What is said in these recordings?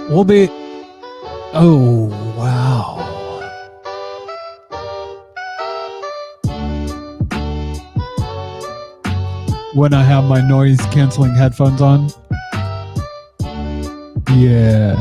We'll be. Oh, wow. When I have my noise canceling headphones on. Yeah.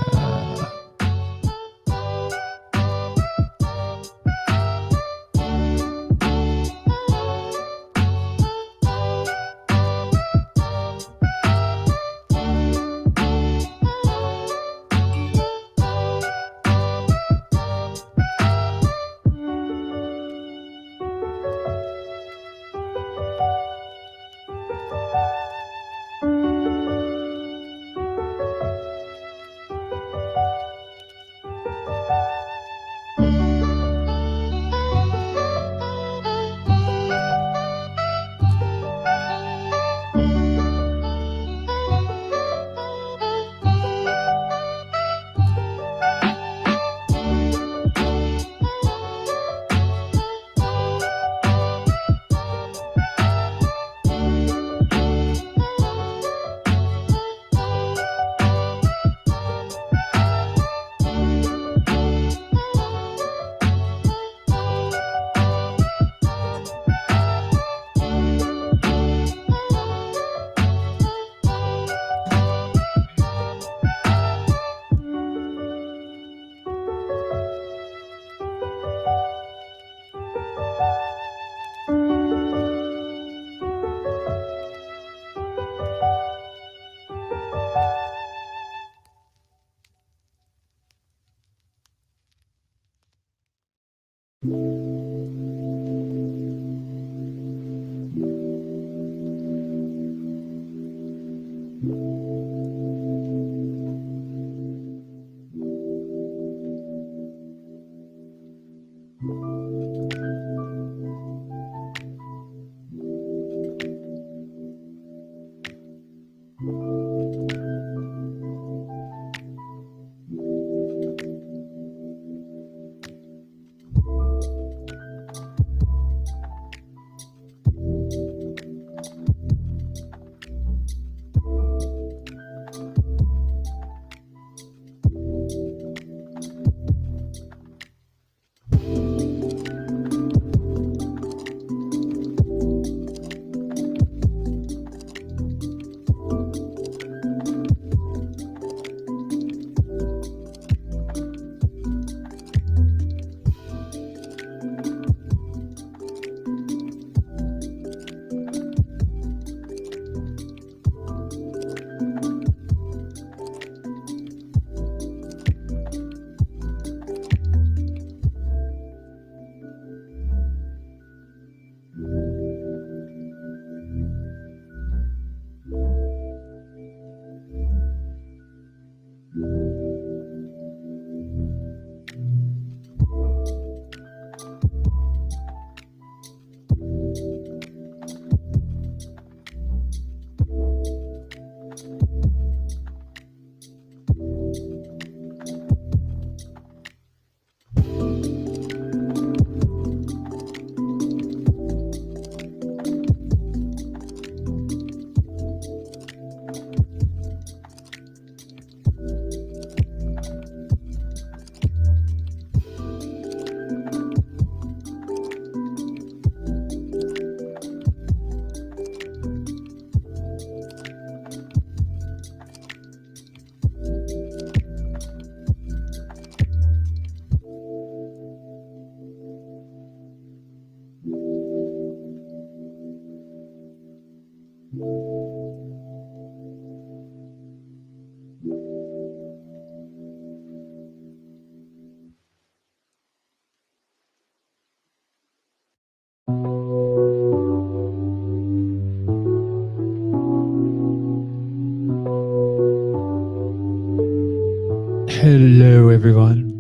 Hello, everyone.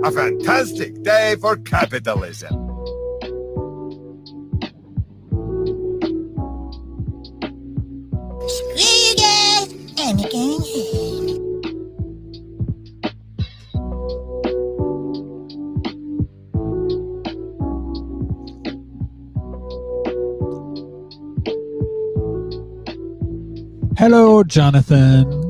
A fantastic day for capitalism. Screw you guys, I'm going home. Hello, Jonathan.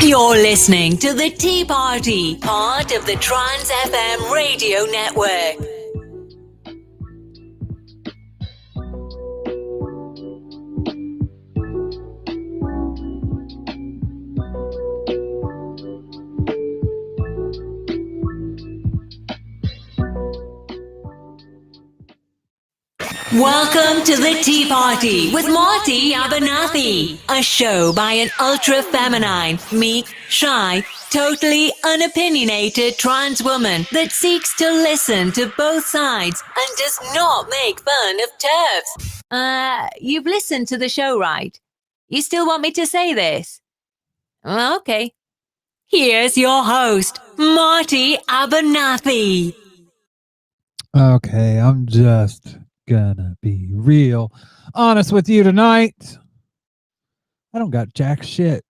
You're listening to The Tea Party, part of the Trans FM radio network. Welcome to The Tea Party with Marty Abernathy, a show by an ultra-feminine, meek, shy, totally unopinionated trans woman that seeks to listen to both sides and does not make fun of TERFs. You've listened to the show, right? You still want me to say this? Okay. Here's your host, Marty Abernathy. Okay, I'm just gonna be real honest with you tonight. I don't got jack shit.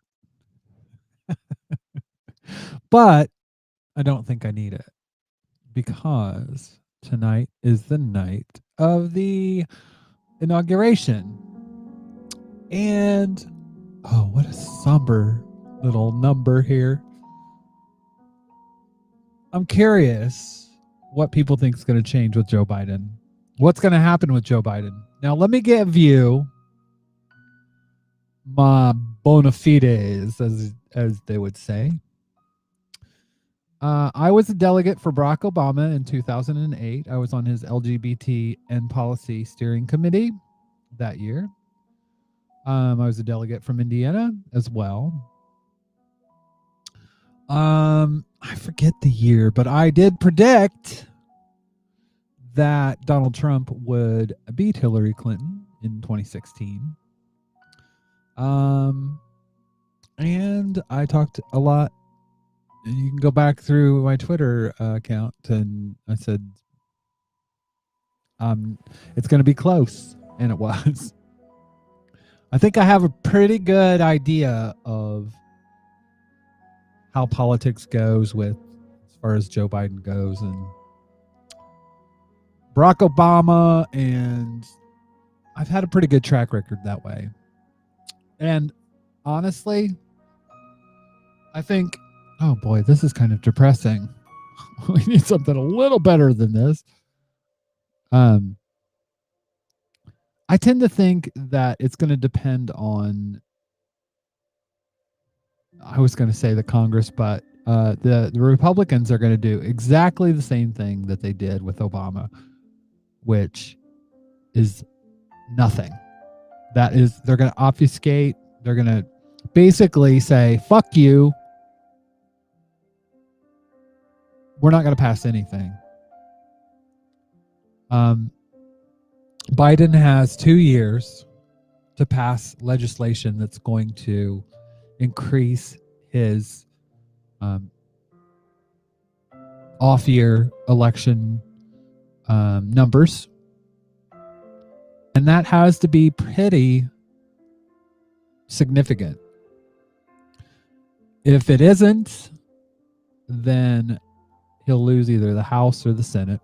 But I don't think I need it, because tonight is the night of the inauguration. And oh, what a somber little number here. I'm curious what people think is going to change with Joe Biden. What's going to happen with Joe Biden? Now, let me give you my bona fides, as they would say. I was a delegate for Barack Obama in 2008. I was on his LGBT and policy steering committee that year. I was a delegate from Indiana as well. I forget the year, but I did predict that Donald Trump would beat Hillary Clinton in 2016. And I talked a lot. You can go back through my Twitter account, and I said, it's going to be close. And it was. I think I have a pretty good idea of how politics goes with, as far as Joe Biden goes, and Barack Obama, and I've had a pretty good track record that way. And honestly, I think, oh boy, this is kind of depressing. We need something a little better than this. I tend to think that it's going to depend on, I was going to say the Congress, but the Republicans are going to do exactly the same thing that they did with Obama, which is nothing. That is, they're going to obfuscate. They're going to basically say, fuck you. We're not going to pass anything. Biden has 2 years to pass legislation that's going to increase his off-year election numbers. And that has to be pretty significant. If it isn't, then he'll lose either the House or the Senate,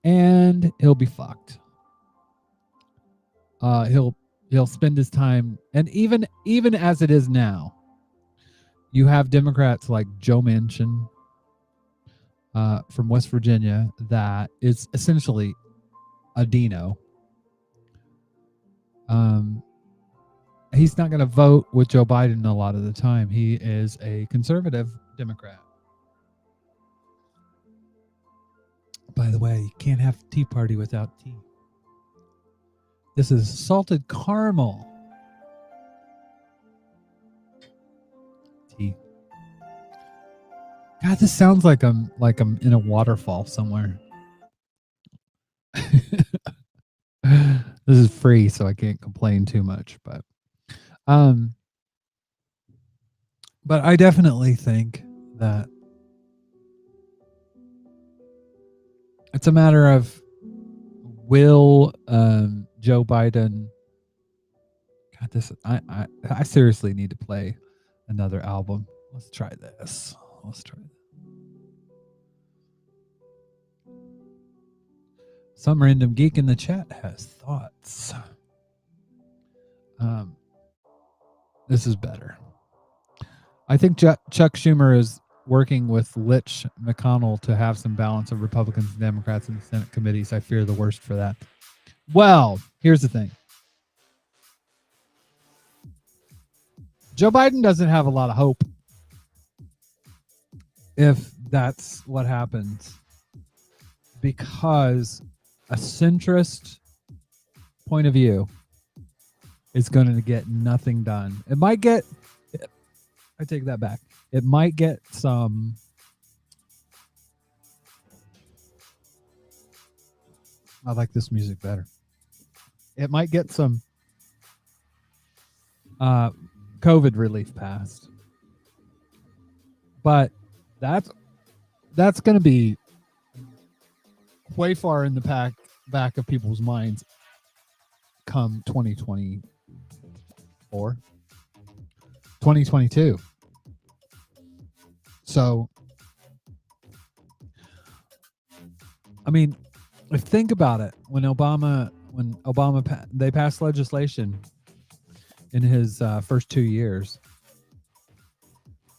and he'll be fucked. He'll spend his time, and even as it is now, you have Democrats like Joe Manchin from West Virginia that is essentially a Dino. He's not going to vote with Joe Biden a lot of the time. He is a conservative Democrat. By the way, you can't have Tea Party without tea. This is salted caramel tea. God, this sounds like I'm in a waterfall somewhere. This is free, so I can't complain too much, but I definitely think that It's a matter of, will Joe Biden? God, I seriously need to play another album. Let's try this. Some random geek in the chat has thoughts. This is better. I think Chuck Schumer is working with Mitch McConnell to have some balance of Republicans and Democrats in the Senate committees. I fear the worst for that. Well, here's the thing. Joe Biden doesn't have a lot of hope if that's what happens, because a centrist point of view is going to get nothing done. It might get, I take that back. It might get some I like this music better. It might get some COVID relief passed. But that's going to be way far in the back of people's minds come 2024, 2022. So, I mean, think about it. When Obama they passed legislation in his first 2 years,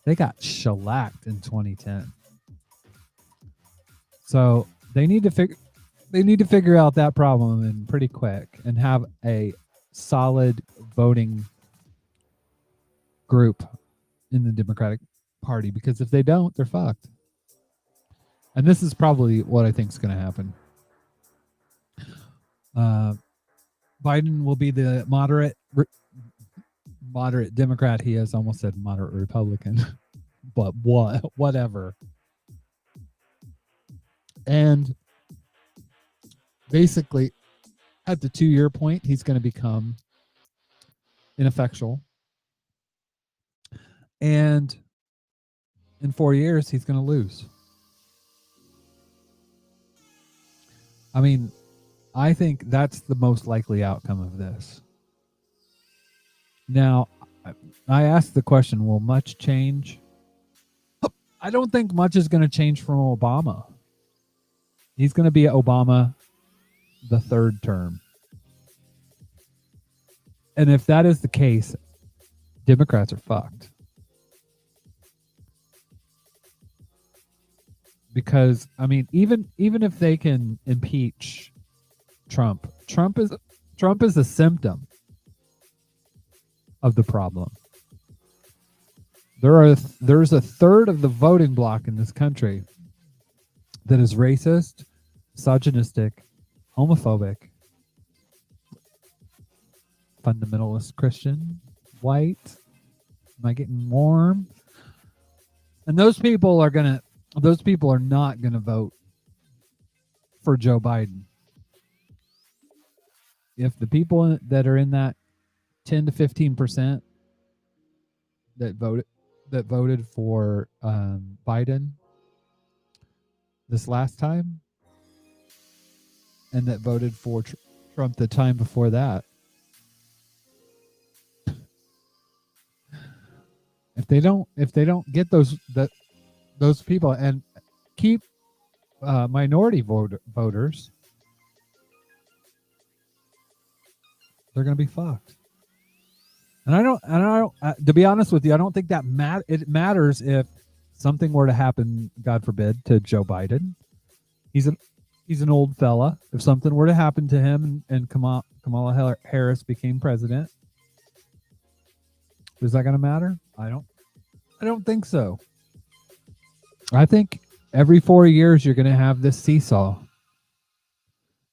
they got shellacked in 2010. So they need to figure out that problem and pretty quick, and have a solid voting group in the Democratic Party, because if they don't, they're fucked. And this is probably what I think is going to happen. Biden will be the moderate Democrat. He has almost said moderate Republican, but whatever. And basically, at the 2-year point, he's going to become ineffectual. And in 4 years, he's going to lose. I mean, I think that's the most likely outcome of this. Now, I asked the question, will much change? I don't think much is going to change from Obama. He's going to be Obama the third term. And if that is the case, Democrats are fucked. Because, I mean, even if they can impeach Trump is a symptom of the problem. There's a third of the voting bloc in this country that is racist, misogynistic, homophobic, fundamentalist Christian, white. Am I getting warm? And those people are not gonna vote for Joe Biden. If the people that are in that 10 to 15% that voted for Biden this last time, and that voted for Trump the time before that, if they don't get those people and keep minority voters, they're going to be fucked. And I don't to be honest with you, I don't think that it matters if something were to happen, God forbid, to Joe Biden. He's an old fella. If something were to happen to him and Kamala Harris became president, is that going to matter? I don't think so. I think every 4 years you're going to have this seesaw,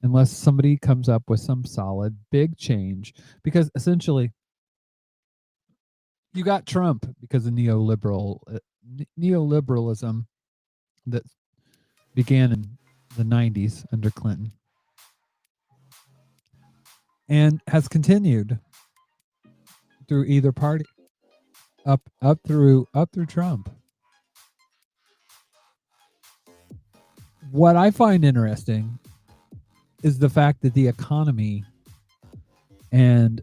unless somebody comes up with some solid big change. Because essentially, you got Trump because of neoliberalism that began in the 90s under Clinton and has continued through either party up through Trump. what I find interesting is the fact that the economy and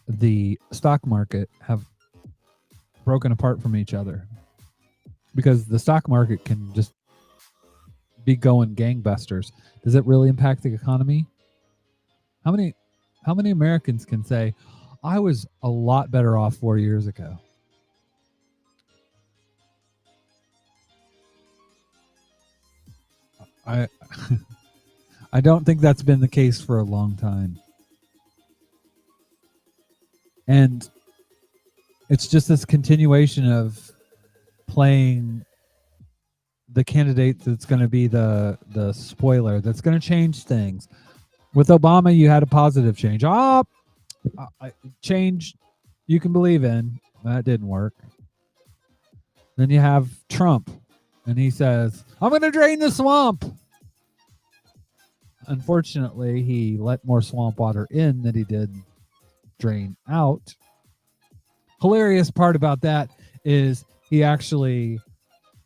the stock market have broken apart from each other, because the stock market can just be going gangbusters. Does it really impact the economy? How many Americans can say, I was a lot better off 4 years ago? I I don't think that's been the case for a long time. And it's just this continuation of playing the candidate that's going to be the spoiler, that's going to change things. With Obama, you had a positive change. Change you can believe in. That didn't work. Then you have Trump, and he says, I'm going to drain the swamp. Unfortunately, he let more swamp water in than he did drain out. Hilarious part about that is he actually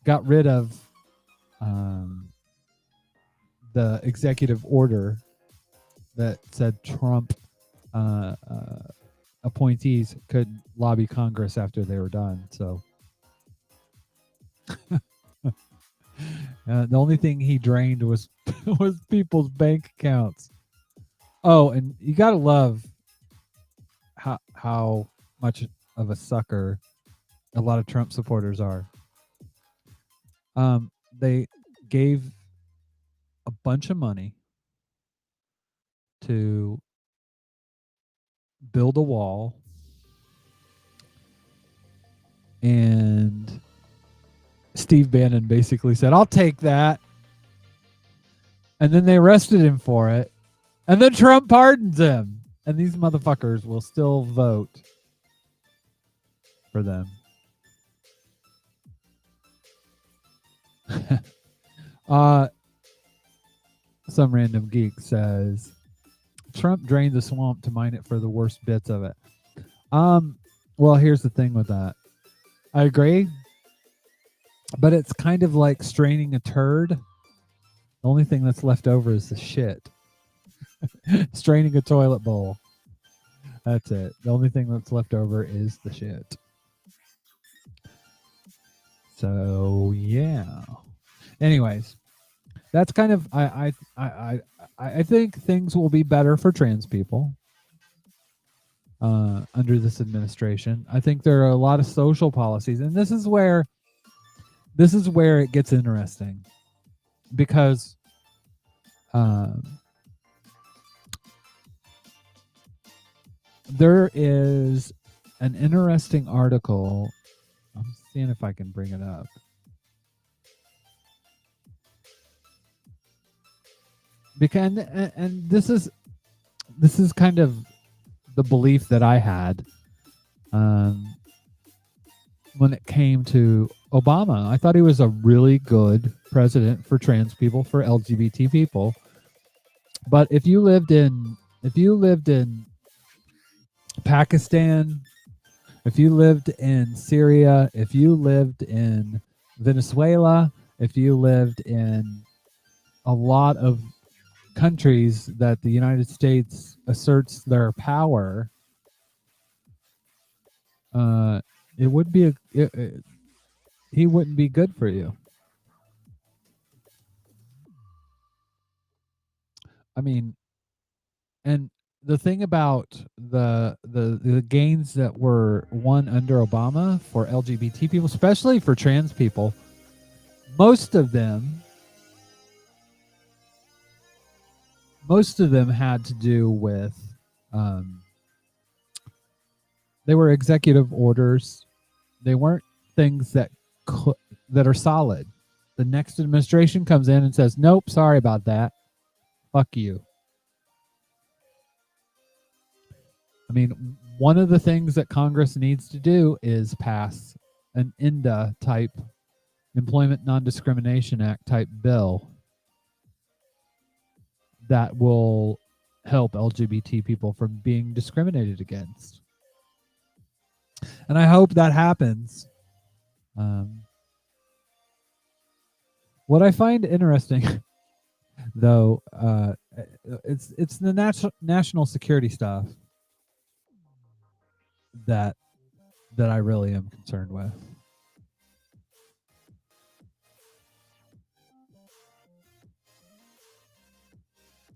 got rid of the executive order that said Trump appointees could lobby Congress after they were done. So the only thing he drained was was people's bank accounts. Oh, and you gotta love how much of a sucker a lot of Trump supporters are. They gave a bunch of money to build a wall, and Steve Bannon basically said, I'll take that. And then they arrested him for it. And then Trump pardons him. And these motherfuckers will still vote for them. Some random geek says, Trump drained the swamp to mine it for the worst bits of it. Well, here's the thing with that. I agree. But it's kind of like straining a turd. The only thing that's left over is the shit. Straining a toilet bowl. That's it. The only thing that's left over is the shit. So yeah. Anyways, that's kind of I think things will be better for trans people under this administration. I think there are a lot of social policies, and this is where it gets interesting, because there is an interesting article. I'm seeing if I can bring it up. Because and this is kind of the belief that I had when it came to Obama. I thought he was a really good president for trans people, for LGBT people. But if you lived in Pakistan, if you lived in Syria, if you lived in Venezuela, if you lived in a lot of countries that the United States asserts their power, it would be he wouldn't be good for you. I mean, and the thing about the gains that were won under Obama for LGBT people, especially for trans people, most of them had to do with they were executive orders. They weren't things that are solid. The next administration comes in and says, nope, sorry about that. Fuck you. I mean, one of the things that Congress needs to do is pass an INDA type, Employment Non-Discrimination Act type bill that will help LGBT people from being discriminated against. And I hope that happens. What I find interesting though. It's the national security stuff that I really am concerned with.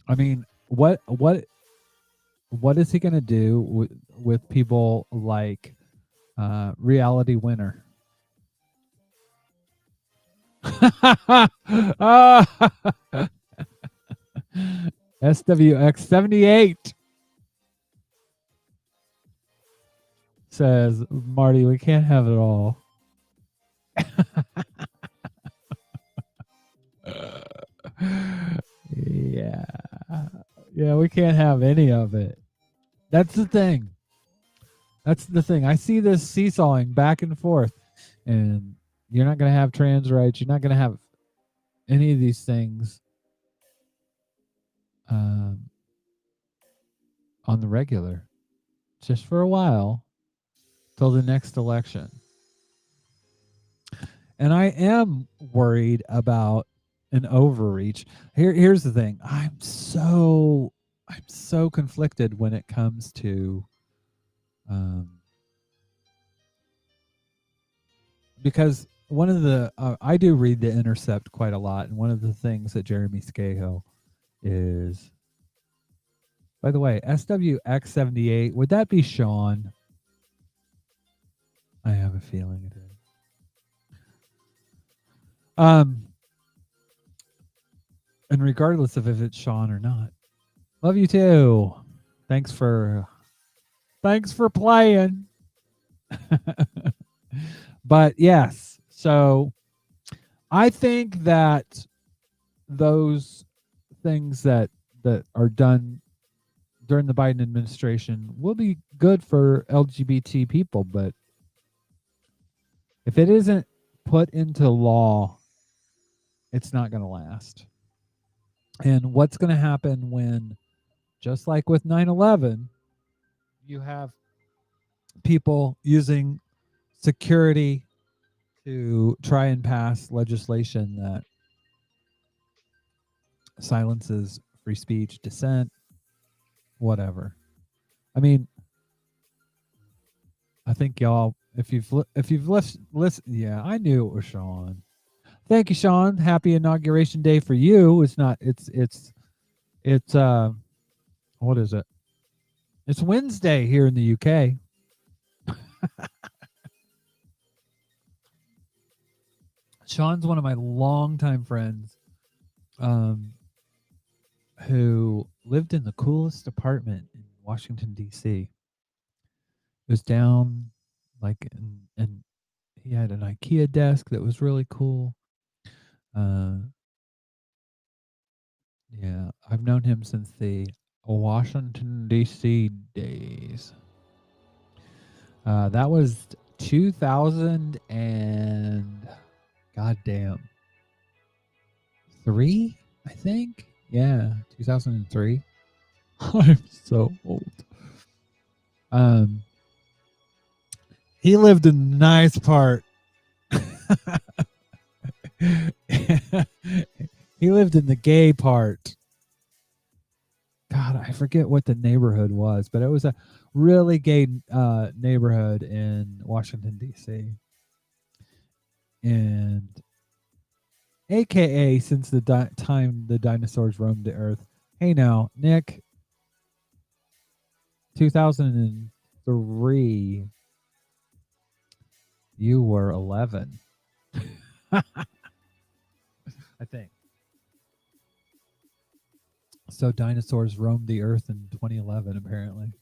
I mean, what is he going to do with people like Reality Winner? SWX78 says, Marty, we can't have it all. Yeah. Yeah, we can't have any of it. That's the thing. That's the thing. I see this seesawing back and forth, and you're not going to have trans rights. You're not going to have any of these things on the regular, just for a while, till the next election. And I am worried about an overreach. Here's the thing. I'm so conflicted when it comes to because one of the I do read The Intercept quite a lot, and one of the things that Jeremy Scahill is, by the way, SWX78, would that be Sean? I have a feeling it is. And regardless of if it's Sean or not, love you too. Thanks for playing. But yes, so I think that those things that are done during the Biden administration will be good for LGBT people, but if it isn't put into law, it's not going to last. And what's going to happen when, just like with 9/11, you have people using security to try and pass legislation that silences free speech, dissent, whatever. I mean, I think y'all, if you've listened, yeah, I knew it was Sean. Thank you, Sean. Happy inauguration day for you. It's not. It's what is it? It's Wednesday here in the UK. Sean's one of my longtime friends, who lived in the coolest apartment in Washington D.C. It was down like, and he had an IKEA desk that was really cool. Yeah, I've known him since the Washington D.C. days. That was 2000 and goddamn 3, I think. Yeah, 2003. I'm so old. He lived in the nice part. He lived in the gay part. God, I forget what the neighborhood was, but it was a really gay neighborhood in Washington, D.C. And AKA since the time the dinosaurs roamed the earth. Hey now, Nick, 2003, you were 11. I think. So dinosaurs roamed the earth in 2011, apparently.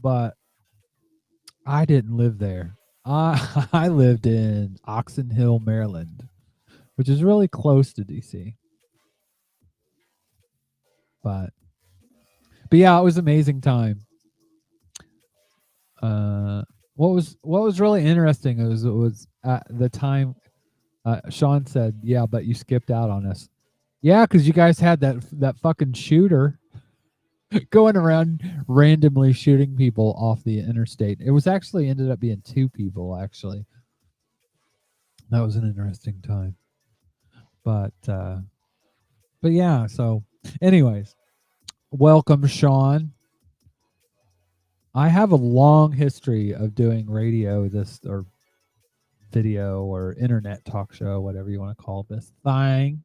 But I didn't live there. I lived in Oxon Hill, Maryland, which is really close to DC. But yeah, it was an amazing time. What was really interesting was at the time, Sean said, "Yeah, but you skipped out on us." Yeah, because you guys had that fucking shooter going around randomly shooting people off the interstate. It was actually ended up being 2 people, actually. That was an interesting time. But yeah, so anyways, welcome, Sean. I have a long history of doing radio, or video or internet talk show, whatever you want to call this thing.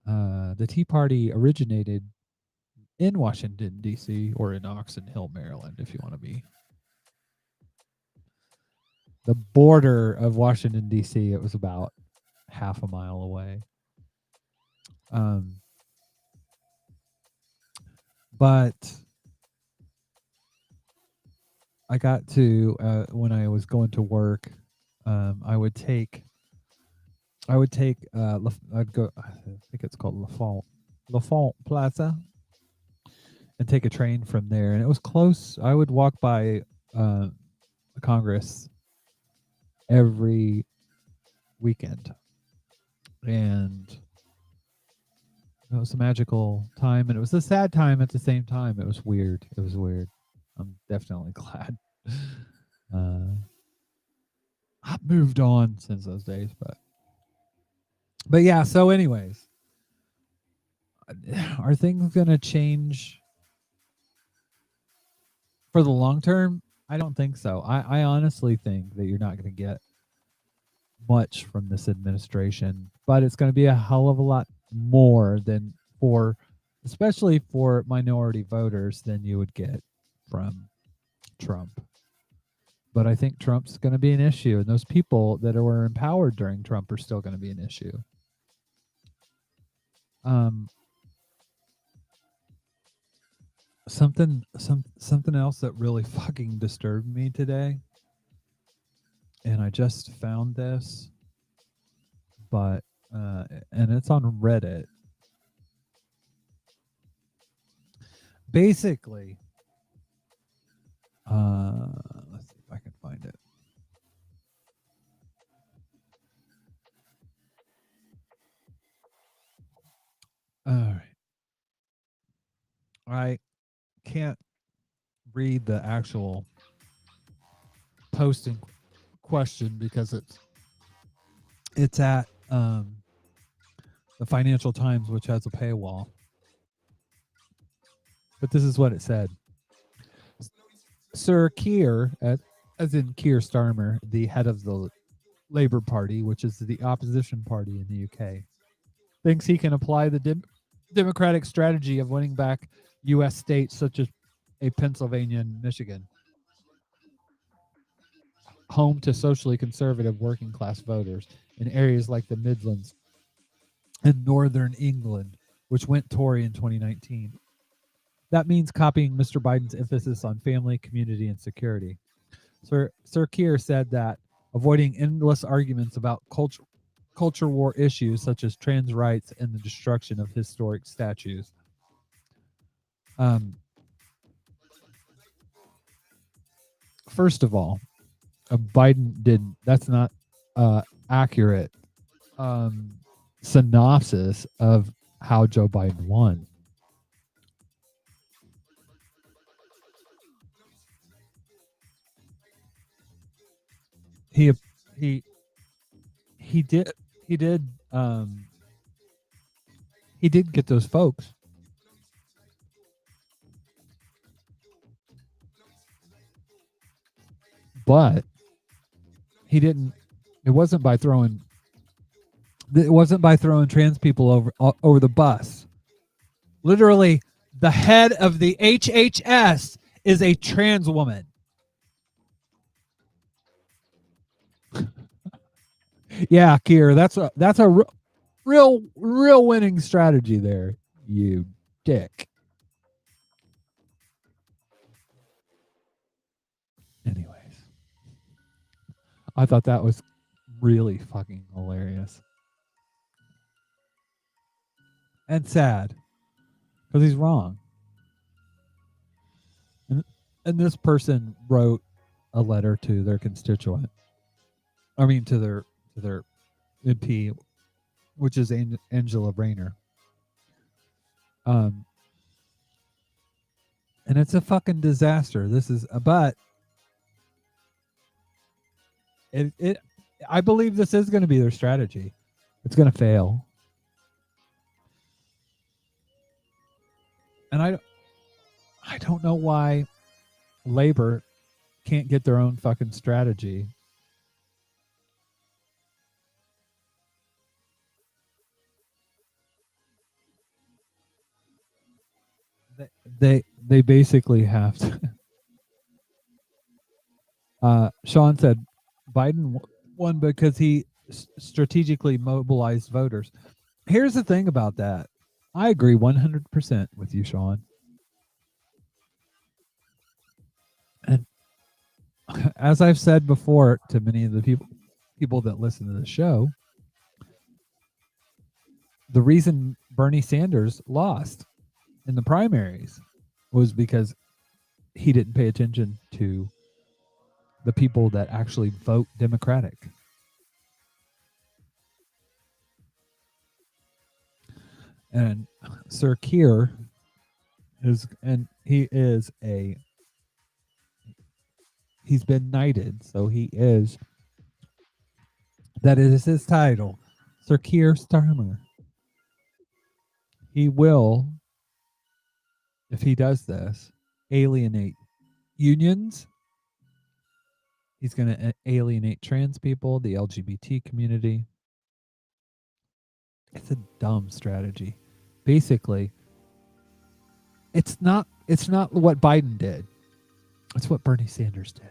The Tea Party originated in Washington, D.C., or in Oxon Hill, Maryland, if you want to be. The border of Washington, D.C., it was about half a mile away. But I got to, when I was going to work, I'd go, I think it's called L'Enfant Plaza, and take a train from there. And it was close. I would walk by Congress every weekend. And it was a magical time, and it was a sad time at the same time. It was weird. I'm definitely glad. I've moved on since those days, but yeah. So, anyways, are things gonna change for the long term? I don't think so. I honestly think that you're not going to get much from this administration, but it's going to be a hell of a lot more than especially for minority voters, than you would get from Trump. But I think Trump's going to be an issue, and those people that were empowered during Trump are still going to be an issue. Something else that really fucking disturbed me today, and I just found this, but and it's on Reddit. Basically, let's see if I can find it. All right. I can't read the actual posting question because it's at the Financial Times, which has a paywall. But this is what it said. Sir Keir, as in Keir Starmer, the head of the Labour Party, which is the opposition party in the UK, thinks he can apply the democratic strategy of winning back U.S. states such as Pennsylvania and Michigan, home to socially conservative working class voters, in areas like the Midlands and Northern England, which went Tory in 2019. That means copying Mr. Biden's emphasis on family, community, and security. Sir Keir said that avoiding endless arguments about culture war issues such as trans rights and the destruction of historic statues. First of all, Biden didn't. That's not accurate synopsis of how Joe Biden won. He did get those folks. But he didn't. It wasn't by throwing trans people over the bus. Literally, the head of the HHS is a trans woman. Yeah, Keir, that's a real winning strategy there, you dick. Anyways, I thought that was really fucking hilarious and sad because he's wrong. And this person wrote a letter to their constituent. I mean, to their MP, which is Angela Rayner. And it's a fucking disaster. But I believe this is going to be their strategy. It's going to fail. And I don't know why Labor can't get their own fucking strategy. They basically have to. Sean said Biden won because he strategically mobilized voters. Here's the thing about that. I agree 100% with you, Sean. And as I've said before to many of the people that listen to the show, the reason Bernie Sanders lost in the primaries was because he didn't pay attention to the people that actually vote Democratic. And Sir Keir he's been knighted, so that is his title, Sir Keir Starmer. He will, if he does this, alienate unions. He's going to alienate trans people, the LGBT community. It's a dumb strategy. Basically, it's not what Biden did. It's what Bernie Sanders did.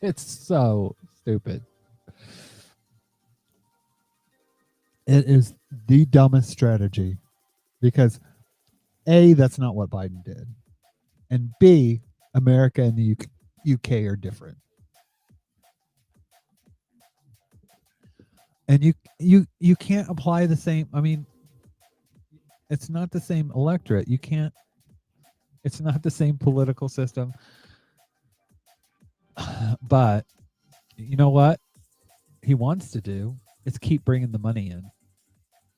It's so stupid. It is the dumbest strategy because A, that's not what Biden did. And B, America and the UK are different. And you can't apply the same. I mean, it's not the same electorate. You can't. It's not the same political system. But you know what he wants to do is keep bringing the money in,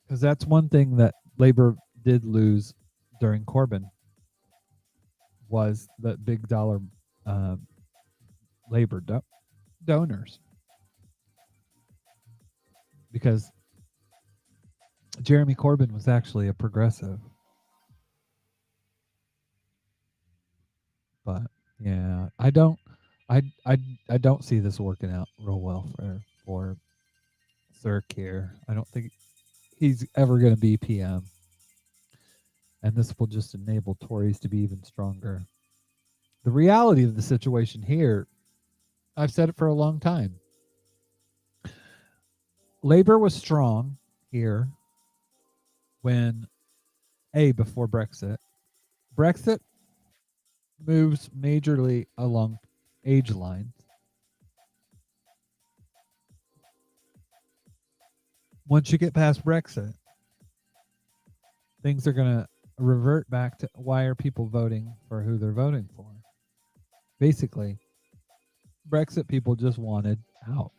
because that's one thing that Labor did lose during Corbyn was the big dollar Labor donors. Because Jeremy Corbyn was actually a progressive. But yeah, I don't see this working out real well for Sir Keir. I don't think he's ever going to be PM. And this will just enable Tories to be even stronger. The reality of the situation here, I've said it for a long time. Labor was strong here before Brexit. Brexit moves majorly along age lines. Once you get past Brexit, things are going to revert back to why are people voting for who they're voting for. Basically, Brexit people just wanted out.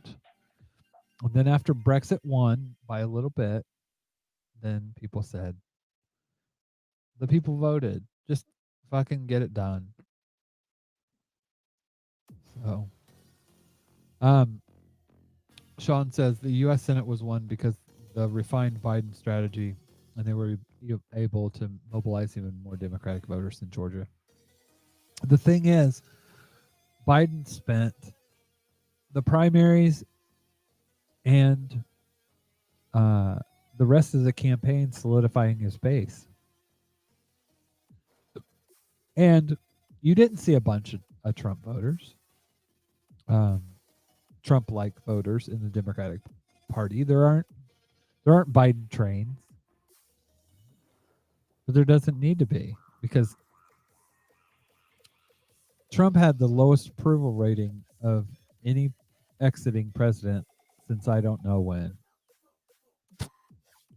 And then after Brexit won by a little bit, then people said, the people voted. Just fucking get it done. So, Sean says the U.S. Senate was won because the refined Biden strategy, and they were able to mobilize even more Democratic voters in Georgia. The thing is, Biden spent the primaries and the rest of the campaign solidifying his base. And you didn't see a bunch of Trump voters, Trump-like voters in the Democratic Party. There aren't Biden trains, but there doesn't need to be, because Trump had the lowest approval rating of any exiting president since I don't know when.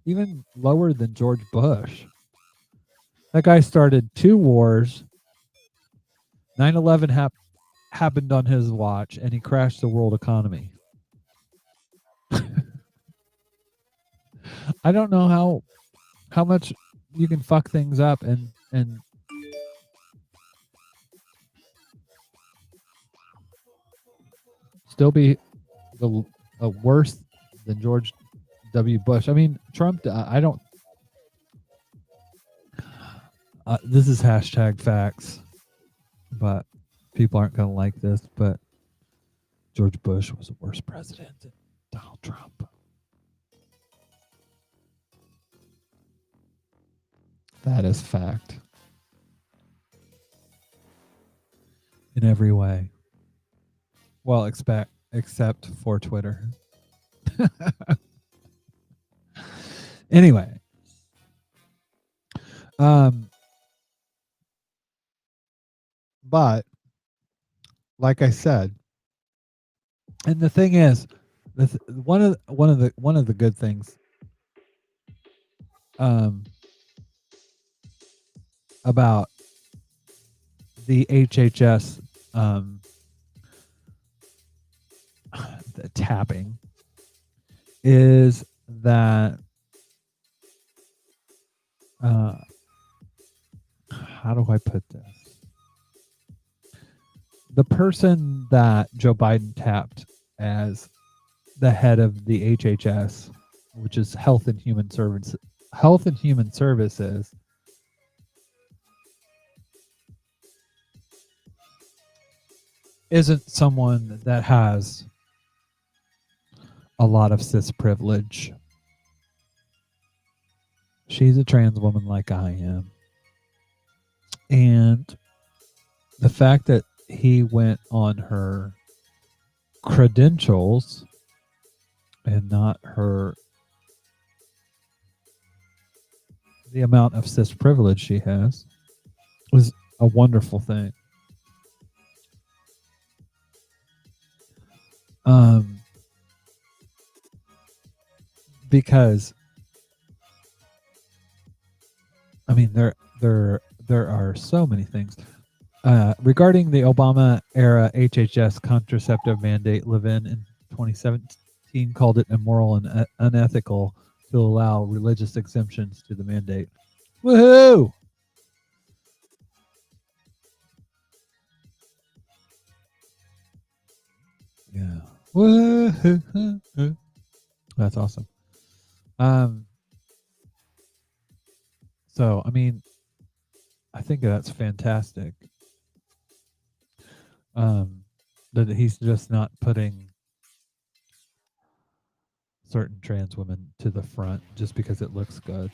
Even lower than George Bush. That guy started 2 wars. 9/11 happened on his watch, and he crashed the world economy. I don't know how much you can fuck things up and still be the worse than George W. Bush. I mean, Trump. I don't. This is hashtag facts, but people aren't going to like this. But George Bush was a worse president than Donald Trump. That is fact. In every way. Well, except for Twitter. Anyway. But like I said, and the thing is, one of the good things about the HHS the tapping is that how do I put this? The person that Joe Biden tapped as the head of the HHS, which is Health and Human Services, isn't someone that has a lot of cis privilege. She's a trans woman like I am. And the fact that he went on her credentials and not the amount of cis privilege she has was a wonderful thing. Because I mean there are so many things regarding the Obama era HHS contraceptive mandate. Levin in 2017 called it immoral and unethical to allow religious exemptions to the mandate. Woohoo! Yeah. Woohoo! That's awesome. So, I mean, I think that's fantastic. That he's just not putting certain trans women to the front just because it looks good.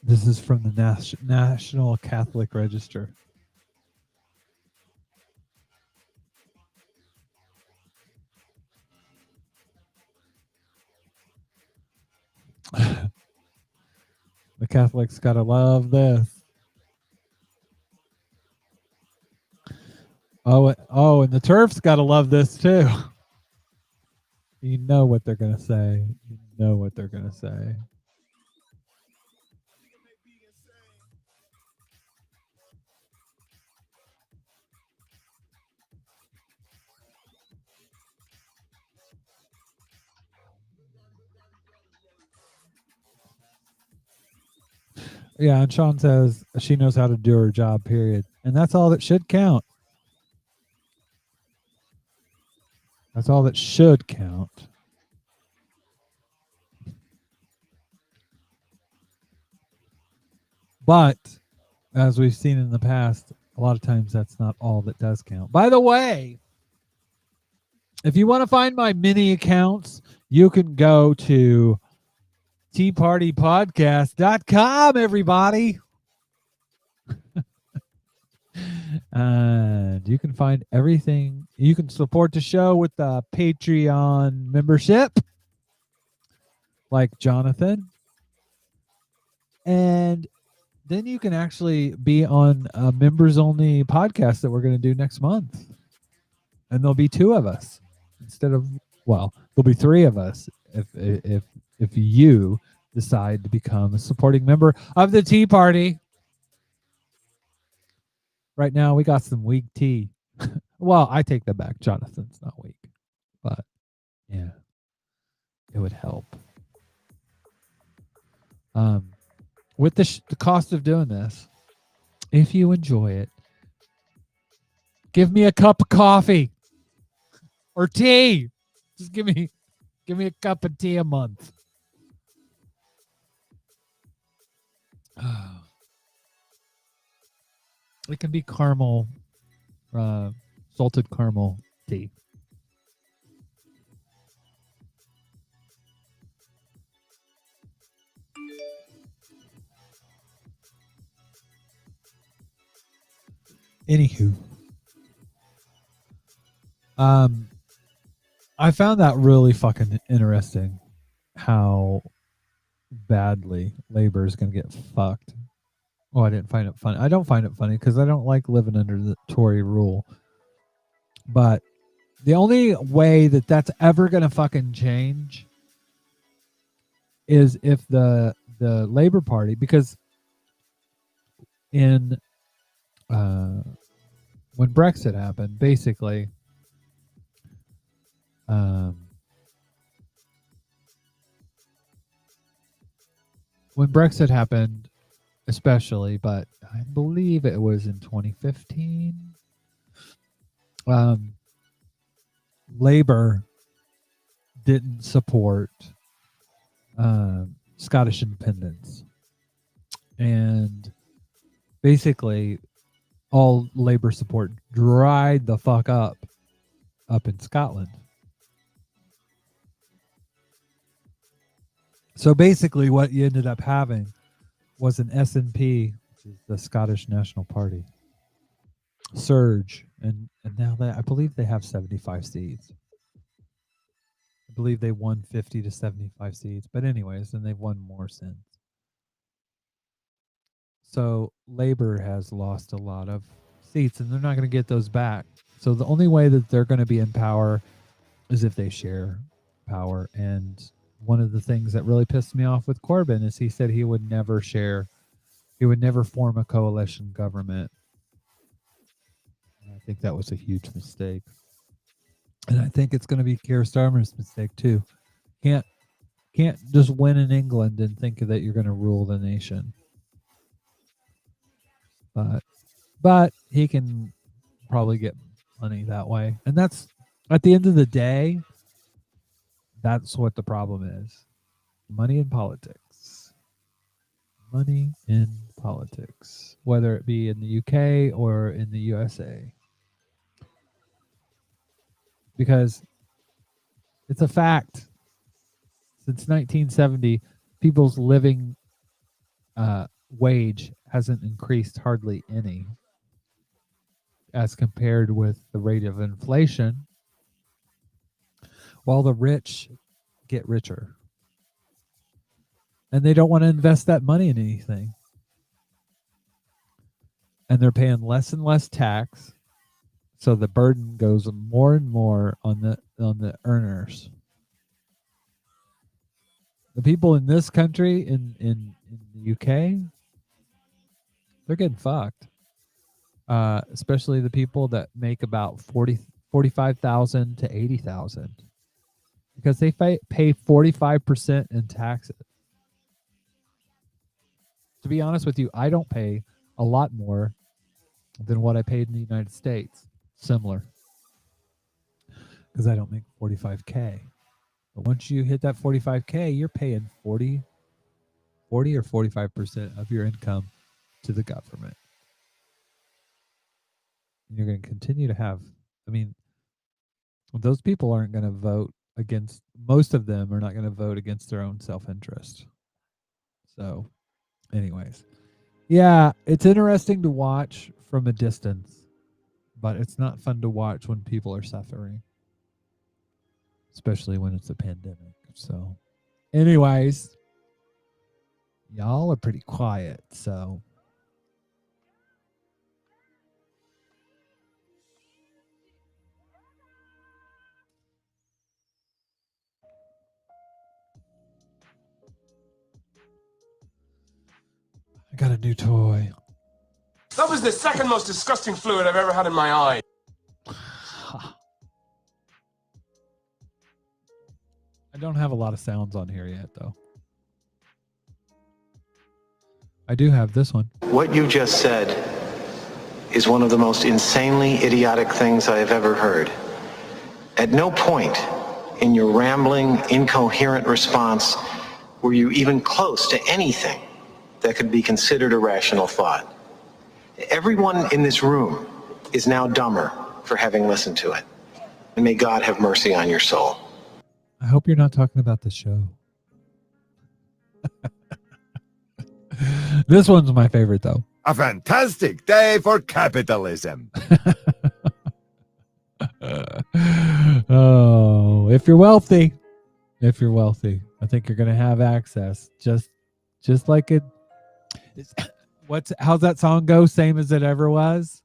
This is from the National Catholic Register. The Catholics gotta love this. Oh, and the TERFs gotta love this too. You know what they're gonna say. You know what they're gonna say. Yeah, and Sean says she knows how to do her job, period. And that's all that should count. That's all that should count. But, as we've seen in the past, a lot of times that's not all that does count. By the way, if you want to find my mini accounts, you can go to teapartypodcast.com, everybody. And you can find everything. You can support the show with the Patreon membership, like Jonathan. And then you can actually be on a members only podcast that we're going to do next month. And there'll be two of us instead of, well, there'll be three of us if you decide to become a supporting member of the Tea Party. Right now, we got some weak tea. Well, I take that back. Jonathan's not weak. But, yeah, it would help. with the cost of doing this, if you enjoy it, give me a cup of coffee or tea. Just give me a cup of tea a month. It can be caramel, salted caramel tea. Anywho, I found that really fucking interesting how badly labor is going to get fucked. Oh, I didn't find it funny. I don't find it funny because I don't like living under the Tory rule. But the only way that that's ever going to fucking change is if the Labor Party, because in when Brexit happened, basically, when Brexit happened, especially, but I believe it was in 2015, Labour didn't support Scottish independence. And basically, all Labour support dried the fuck up in Scotland. So basically what you ended up having was an SNP, which is the Scottish National Party, surge. And now I believe they have 75 seats. I believe they won 50 to 75 seats. But anyways, and they've won more since. So Labour has lost a lot of seats, and they're not going to get those back. So the only way that they're going to be in power is if they share power. And one of the things that really pissed me off with Corbyn is he said he would never form a coalition government. And I think that was a huge mistake. And I think it's going to be Keir Starmer's mistake too. Can't just win in England and think that you're going to rule the nation. But he can probably get money that way. And that's, at the end of the day, that's what the problem is. Money in politics. Money in politics. Whether it be in the UK or in the USA. Because it's a fact. Since 1970, people's living wage hasn't increased hardly any as compared with the rate of inflation, while the rich get richer. And they don't want to invest that money in anything. And they're paying less and less tax, so the burden goes more and more on the earners. The people in this country, in the UK, they're getting fucked. Especially the people that make about 45,000 to 80,000, because they pay 45% in taxes. To be honest with you, I don't pay a lot more than what I paid in the United States. Similar. Because I don't make 45K. But once you hit that 45K, you're paying 40 or 45% of your income to the government. And you're going to continue to have, I mean, those people aren't going to vote against, most of them are not going to vote against their own self-interest. So, anyways. Yeah, it's interesting to watch from a distance, but it's not fun to watch when people are suffering. Especially when it's a pandemic. So, anyways, y'all are pretty quiet, so. I got a new toy. That was the second most disgusting fluid I've ever had in my eye. I don't have a lot of sounds on here yet, though. I do have this one. What you just said is one of the most insanely idiotic things I have ever heard. At no point in your rambling, incoherent response were you even close to anything that could be considered a rational thought. Everyone in this room is now dumber for having listened to it. And may God have mercy on your soul. I hope you're not talking about the show. This one's my favorite, though. A fantastic day for capitalism. Oh, if you're wealthy, I think you're going to have access. Just like it. How's that song go? Same as it ever was.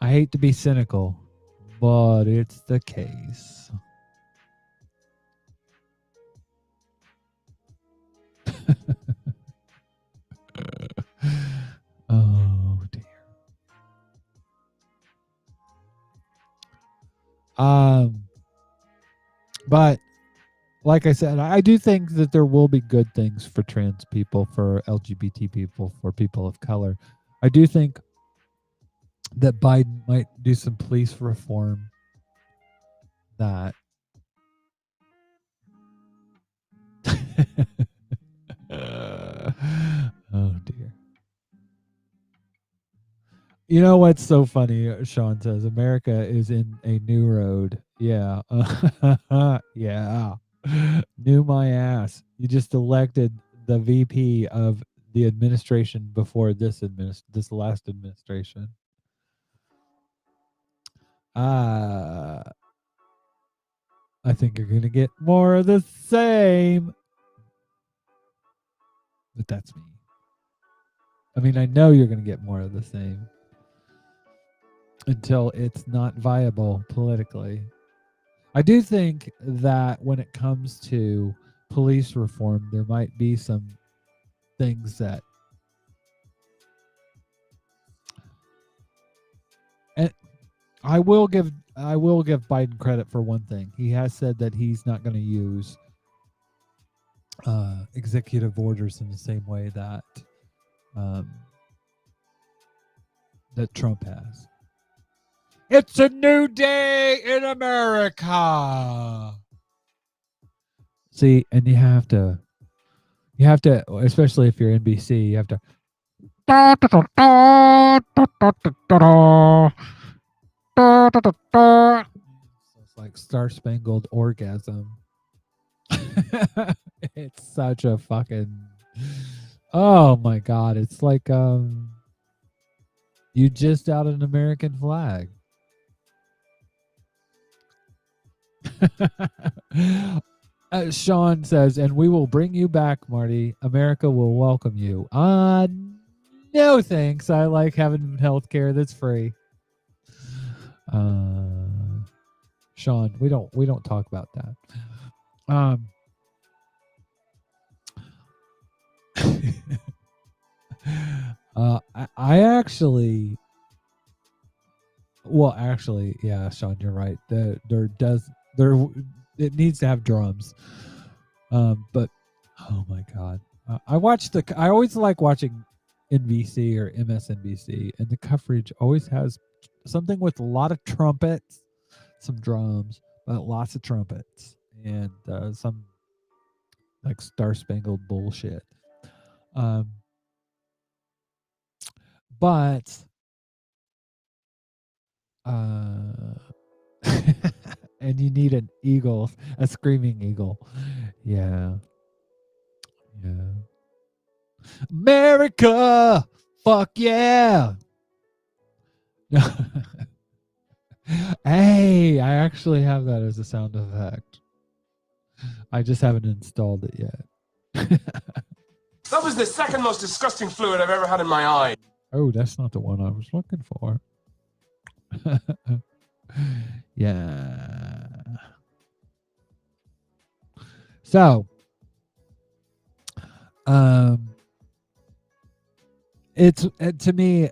I hate to be cynical, but it's the case. Oh dear. But like I said, I do think that there will be good things for trans people, for LGBT people, for people of color. I do think that Biden might do some police reform that oh dear. You know what's so funny? Sean says America is in a new road. Yeah. Yeah. Knew my ass. You just elected the VP of the administration before this last administration. I think you're going to get more of the same. But that's me. I mean, I know you're going to get more of the same until it's not viable politically. I do think that when it comes to police reform, there might be some things that and I will give Biden credit for one thing. He has said that he's not going to use executive orders in the same way that that Trump has. It's a new day in America. See, and you have to, especially if you're NBC, you have to. It's like Star Spangled Orgasm. It's such a fucking. Oh my god! It's like you just out an American flag. Sean says, and we will bring you back, Marty. America will welcome you. No thanks. I like having health care that's free. Sean, we don't talk about that. I actually, yeah, Sean, you're right. It needs to have drums. But oh my god, I always like watching NBC or MSNBC, and the coverage always has something with a lot of trumpets, some drums, but lots of trumpets, and some like Star Spangled bullshit. But and you need an eagle, a screaming eagle. Yeah. America, fuck yeah. Hey, I actually have that as a sound effect. I just haven't installed it yet. That was the second most disgusting fluid I've ever had in my eye. Oh, that's not the one I was looking for. Yeah. So, it's to me,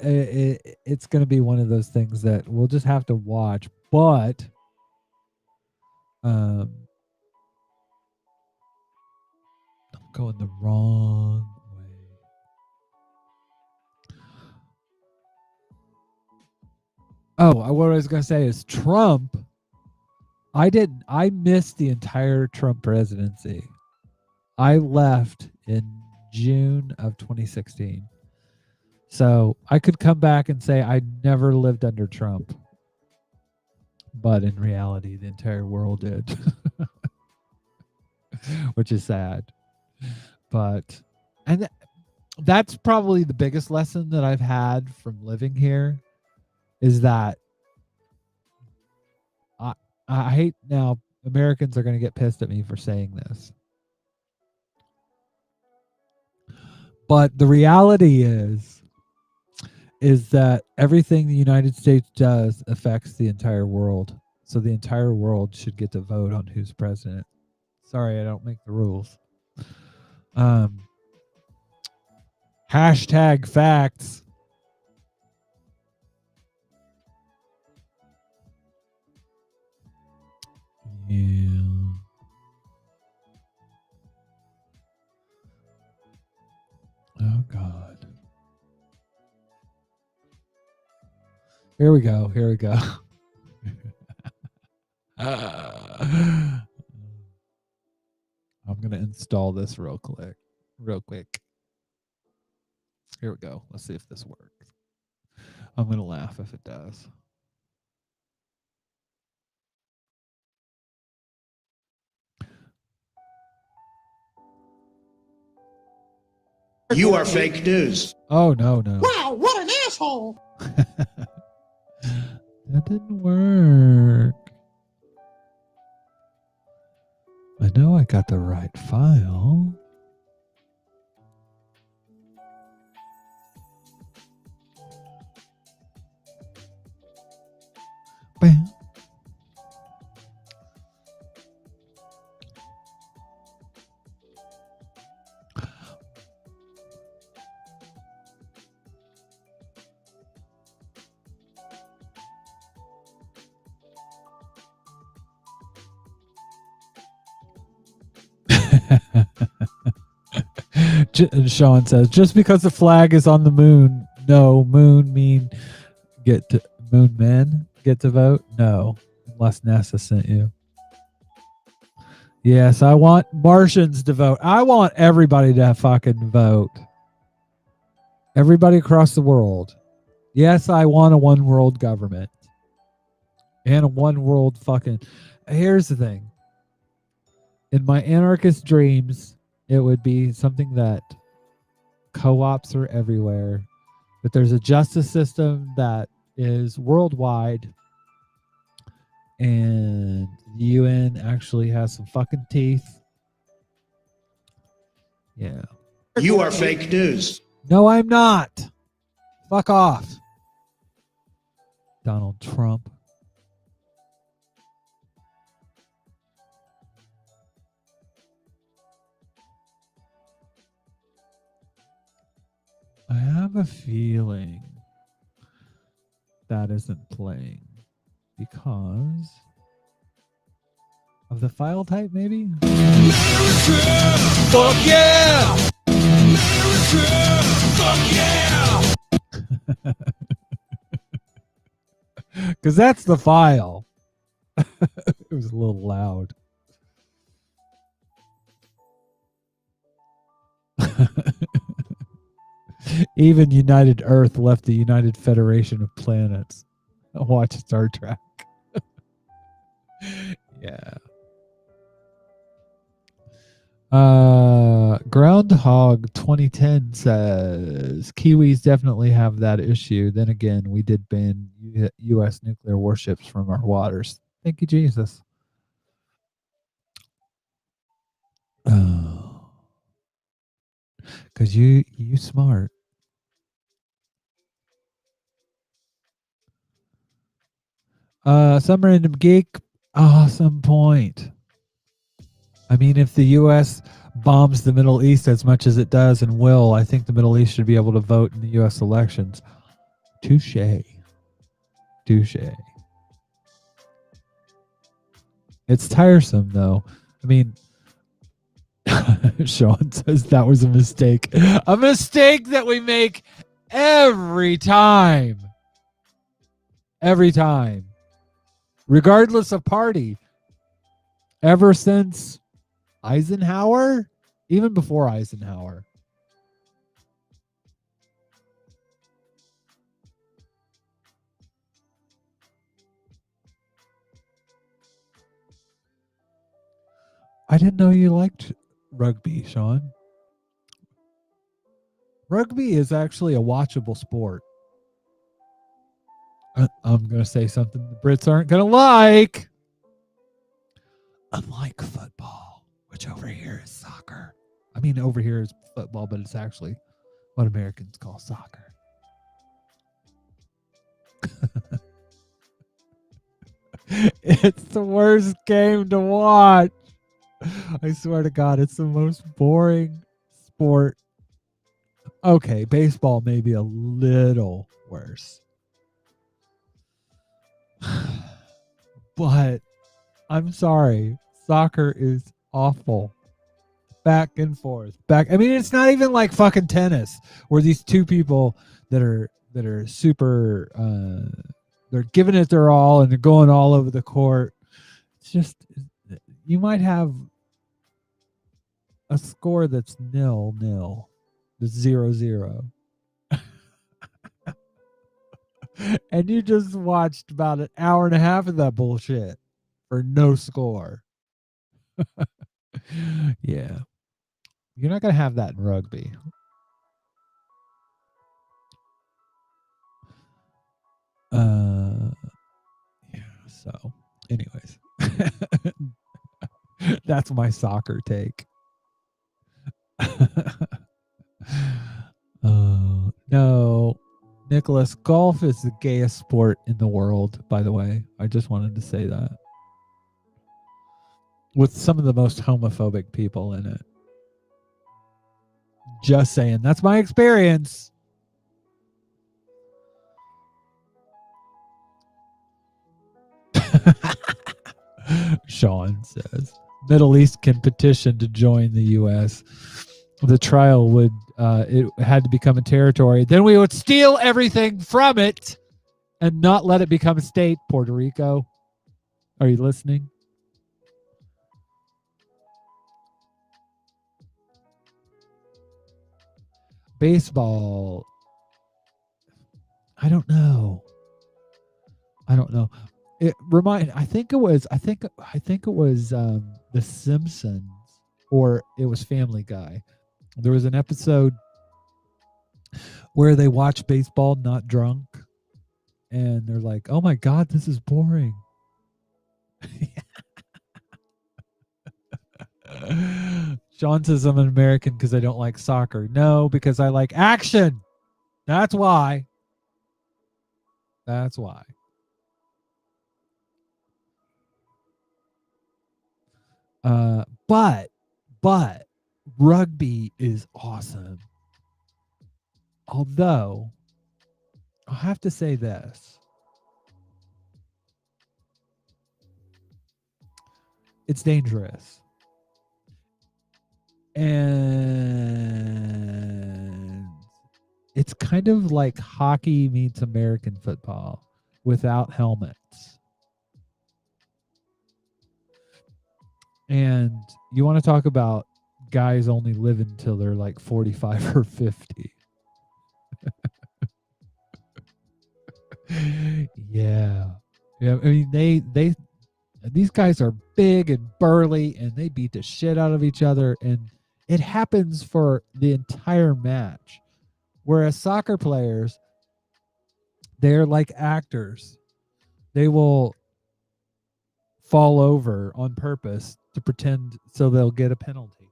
it's going to be one of those things that we'll just have to watch. But, going the wrong way. Oh, what I was going to say is Trump. I missed the entire Trump presidency. I left in June of 2016. So I could come back and say I never lived under Trump. But in reality, the entire world did. Which is sad. But, and that's probably the biggest lesson that I've had from living here is that I hate now Americans are going to get pissed at me for saying this. But the reality is that everything the United States does affects the entire world. So the entire world should get to vote on who's president. Sorry, I don't make the rules. Hashtag facts. Yeah. Oh, God. Here we go. Here we go. I'm going to install this real quick. Here we go. Let's see if this works. I'm going to laugh if it does. You are fake news. Oh, no. Wow, what an asshole! That didn't work. I know I got the right file. Bam. Sean says, just because the flag is on the moon, no, moon men get to vote? No, unless NASA sent you. Yes, I want Martians to vote. I want everybody to fucking vote. Everybody across the world. Yes, I want a one world government. And a one world fucking... Here's the thing. In my anarchist dreams, it would be something that co-ops are everywhere, but there's a justice system that is worldwide, and the UN actually has some fucking teeth. Yeah. You are fake news. No, I'm not. Fuck off. Donald Trump. I have a feeling that isn't playing because of the file type, maybe? Fuck yeah! Fuck yeah! Because that's the file. It was a little loud. Even United Earth left the United Federation of Planets. Watch Star Trek. Yeah. Groundhog 2010 says Kiwis definitely have that issue. Then again, we did ban U.S. nuclear warships from our waters. Thank you, Jesus. Oh, because you smart. Some random geek. Awesome point. I mean, if the U.S. bombs the Middle East as much as it does and will, I think the Middle East should be able to vote in the U.S. elections. Touche. It's tiresome, though. I mean, Sean says that was a mistake. A mistake that we make every time. Every time. Regardless of party. Ever since Eisenhower? Even before Eisenhower. I didn't know you liked rugby, Sean. Rugby is actually a watchable sport. I'm going to say something the Brits aren't going to like. Unlike football, which over here is soccer. I mean, over here is football, but it's actually what Americans call soccer. It's the worst game to watch. I swear to God, it's the most boring sport. Okay, baseball may be a little worse. But I'm sorry, soccer is awful. Back and forth. I mean, it's not even like fucking tennis where these two people that are super they're giving it their all and they're going all over the court. It's just you might have a score that's 0-0. That's 0-0. And you just watched about an hour and a half of that bullshit for no score. Yeah. You're not going to have that in rugby. Yeah, so anyways. That's my soccer take. No, Nicholas, golf is the gayest sport in the world, by the way. I just wanted to say that. With some of the most homophobic people in it. Just saying. That's my experience. Sean says Middle East can petition to join the U.S. The trial would it had to become a territory. Then we would steal everything from it and not let it become a state. Puerto Rico, are you listening? Baseball. I don't know. I think it was The Simpsons, or it was Family Guy. There was an episode where they watch baseball not drunk and they're like, "Oh my God, this is boring." Sean says I'm an American because I don't like soccer. No, because I like action. That's why. That's why. But rugby is awesome. Although, I'll have to say this. It's dangerous. And it's kind of like hockey meets American football without helmets. And you want to talk about guys only living until they're like 45 or 50. Yeah. I mean, these guys are big and burly and they beat the shit out of each other, and it happens for the entire match. Whereas soccer players, they're like actors. They will fall over on purpose to pretend so they'll get a penalty.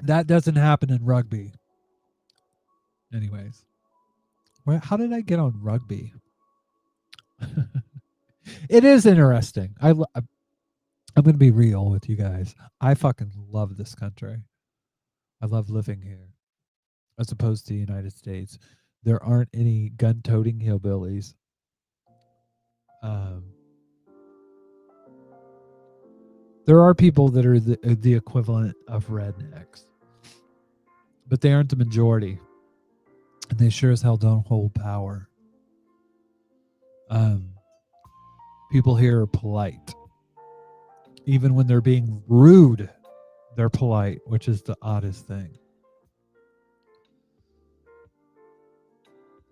That doesn't happen in rugby. Anyways, how did I get on rugby? It is interesting. I'm going to be real with you guys. I fucking love this country. I love living here. As opposed to the United States. There aren't any gun-toting hillbillies. There are people that are the equivalent of rednecks, but they aren't the majority, and they sure as hell don't hold power. People here are polite. Even when they're being rude, they're polite, which is the oddest thing.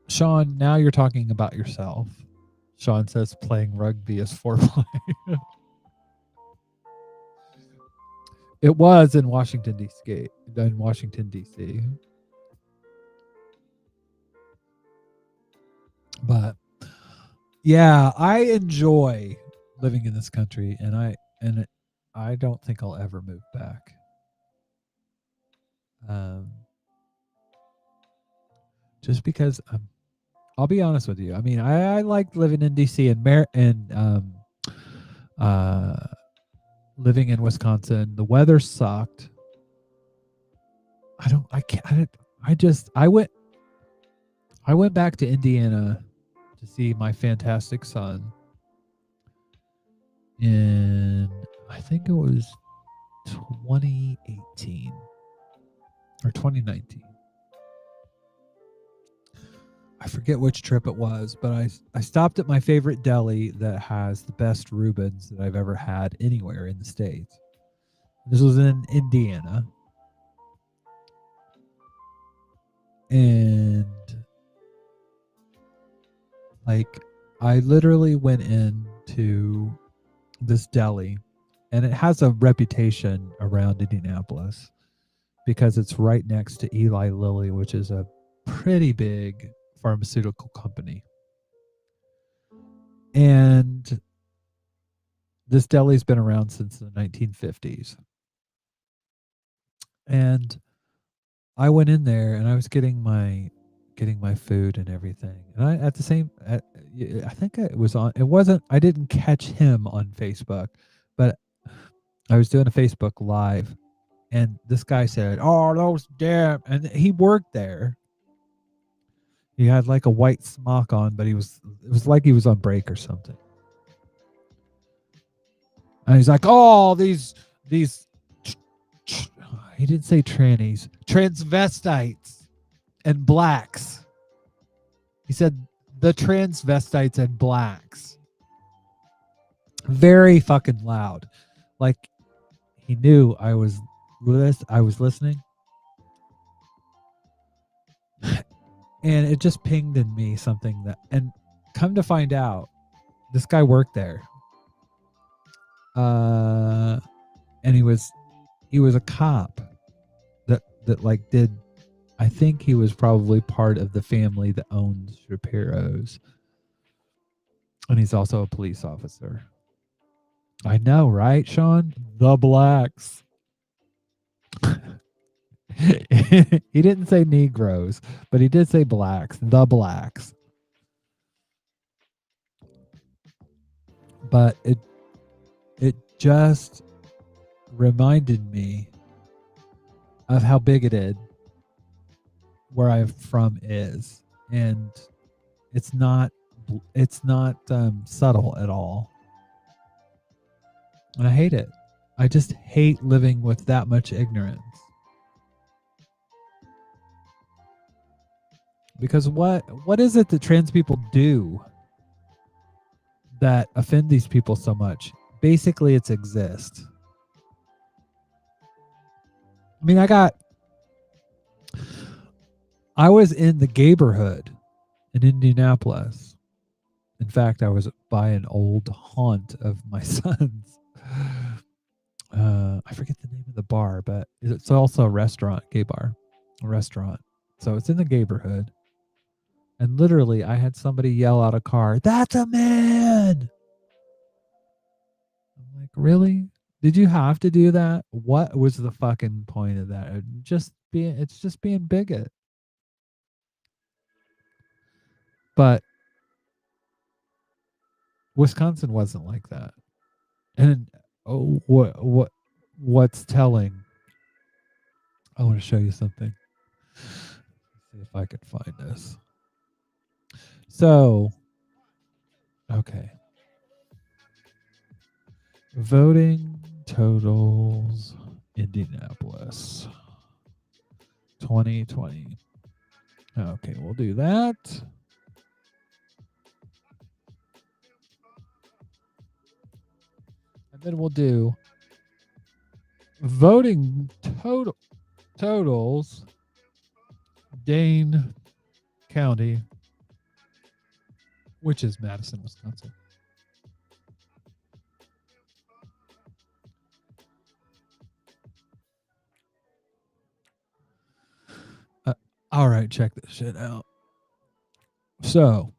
Sean, now you're talking about yourself. Sean says playing rugby is foreplay. It was in Washington, D.C. But yeah, I enjoy living in this country, and I don't think I'll ever move back. Just because I'll be honest with you. I mean, I liked living in DC and living in Wisconsin. The weather sucked. I went back to Indiana to see my fantastic son in, I think it was 2018 or 2019. I forget which trip it was, but I stopped at my favorite deli that has the best Reubens that I've ever had anywhere in the States. This was in Indiana. And like, I literally went into this deli, and it has a reputation around Indianapolis because it's right next to Eli Lilly, which is a pretty big pharmaceutical company. And this deli's been around since the 1950s. And I went in there and I was getting my food and everything. And I think it was on, it wasn't, I didn't catch him on Facebook, but I was doing a Facebook Live, and this guy said, "Oh, those damn," and he worked there. He had like a white smock on, but it was like he was on break or something. And he's like, "Oh, these he didn't say trannies, transvestites and blacks." He said the transvestites and blacks. Very fucking loud. Like he knew I was listening. And it just pinged in me something that, and come to find out, this guy worked there. And he was a cop that like did, I think he was probably part of the family that owns Shapiro's. And he's also a police officer. I know, right, Sean? The blacks. He didn't say Negroes, but he did say blacks. The blacks. But it just reminded me of how bigoted where I'm from is, and it's not subtle at all, and I hate it. I just hate living with that much ignorance. Because what is it that trans people do that offend these people so much? Basically, it's exist. I mean, I was in the neighborhood in Indianapolis. In fact, I was by an old haunt of my son's. I forget the name of the bar, but it's also a restaurant, gay bar, a restaurant. So it's in the neighborhood. And literally, I had somebody yell out a car, "That's a man!" I'm like, really? Did you have to do that? What was the fucking point of that? It's just being bigot. But Wisconsin wasn't like that. And what's telling? I want to show you something. Let's see if I can find this. So, okay. Voting totals Indianapolis 2020. Okay, we'll do that. And then we'll do voting totals Dane County, which is Madison, Wisconsin. All right, check this shit out. So,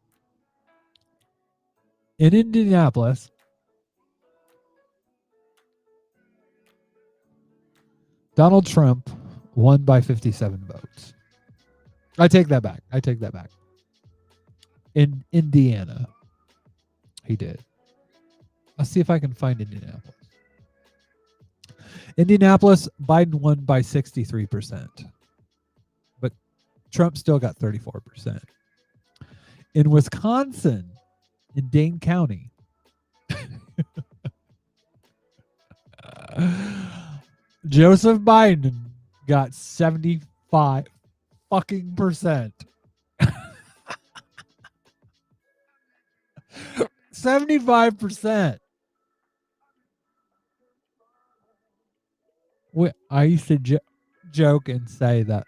in Indianapolis, Donald Trump won by 57 votes. I take that back. In Indiana, he did. Let's see if I can find Indianapolis. Indianapolis, Biden won by 63%. But Trump still got 34%. In Wisconsin, in Dane County, Joseph Biden got 75 fucking percent. 75%. I used to joke and say that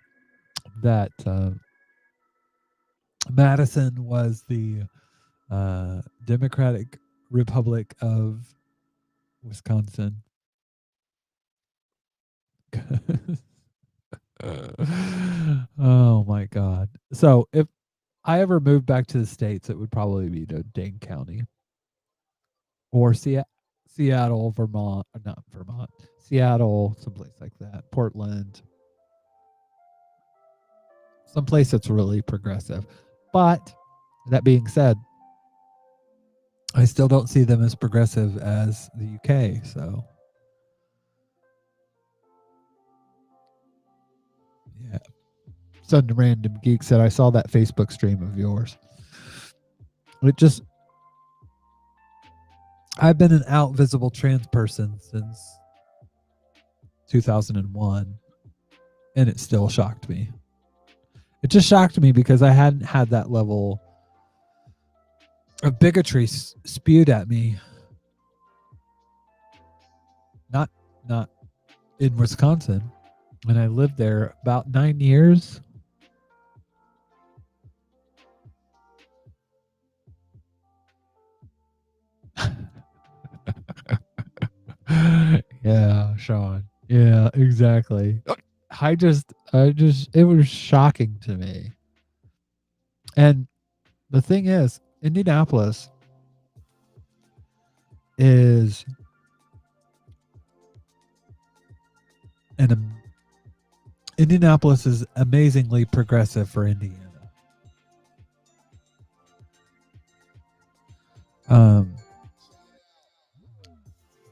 Madison was the Democratic Republic of Wisconsin. Oh my God. So if I ever moved back to the States, it would probably be to Dane County or Seattle, Vermont, not Vermont, Seattle, someplace like that, Portland, someplace that's really progressive. But that being said, I still don't see them as progressive as the UK. So, yeah. Some random geek said, I saw that Facebook stream of yours. I've been an out visible trans person since 2001, and it still shocked me. It just shocked me because I hadn't had that level of bigotry spewed at me. Not in Wisconsin. And I lived there about 9 years. Yeah, Sean. Yeah, exactly. I just, it was shocking to me. And the thing is, Indianapolis is Indianapolis is amazingly progressive for Indiana.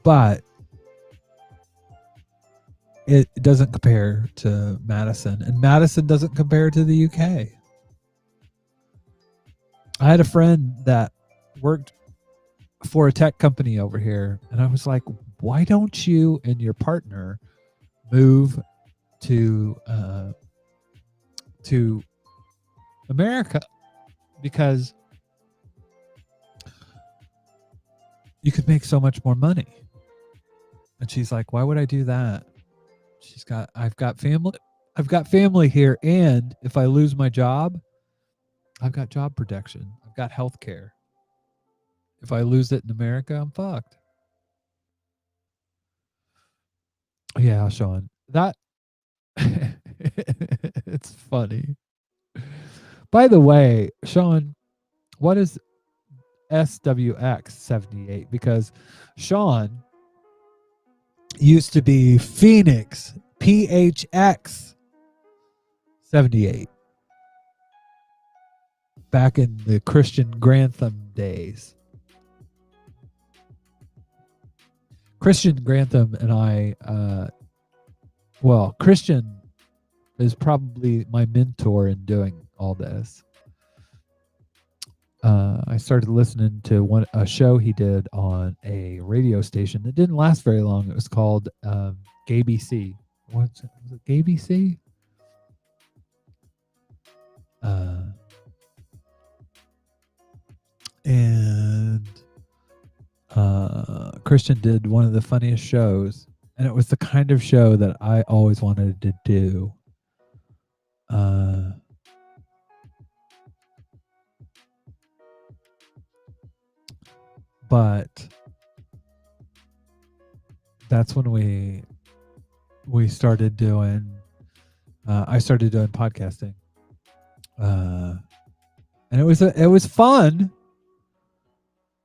But it doesn't compare to Madison, and Madison doesn't compare to the UK. I had a friend that worked for a tech company over here, and I was like, why don't you and your partner move to America? Because you could make so much more money. And she's like, why would I do that? I've got family here, and if I lose my job, I've got job protection. I've got health care. If I lose it in America, I'm fucked. Yeah, Sean. That it's funny. By the way, Sean, what is SWX 78? Because Sean used to be Phoenix PHX 78 back in the Christian Grantham days. Christian Grantham and I, Christian is probably my mentor in doing all this. I I started listening to a show he did on a radio station that didn't last very long. It was called GayBC. Was it GayBC? And Christian did one of the funniest shows, and it was the kind of show that I always wanted to do. But that's when we started doing I started doing podcasting, and it was fun.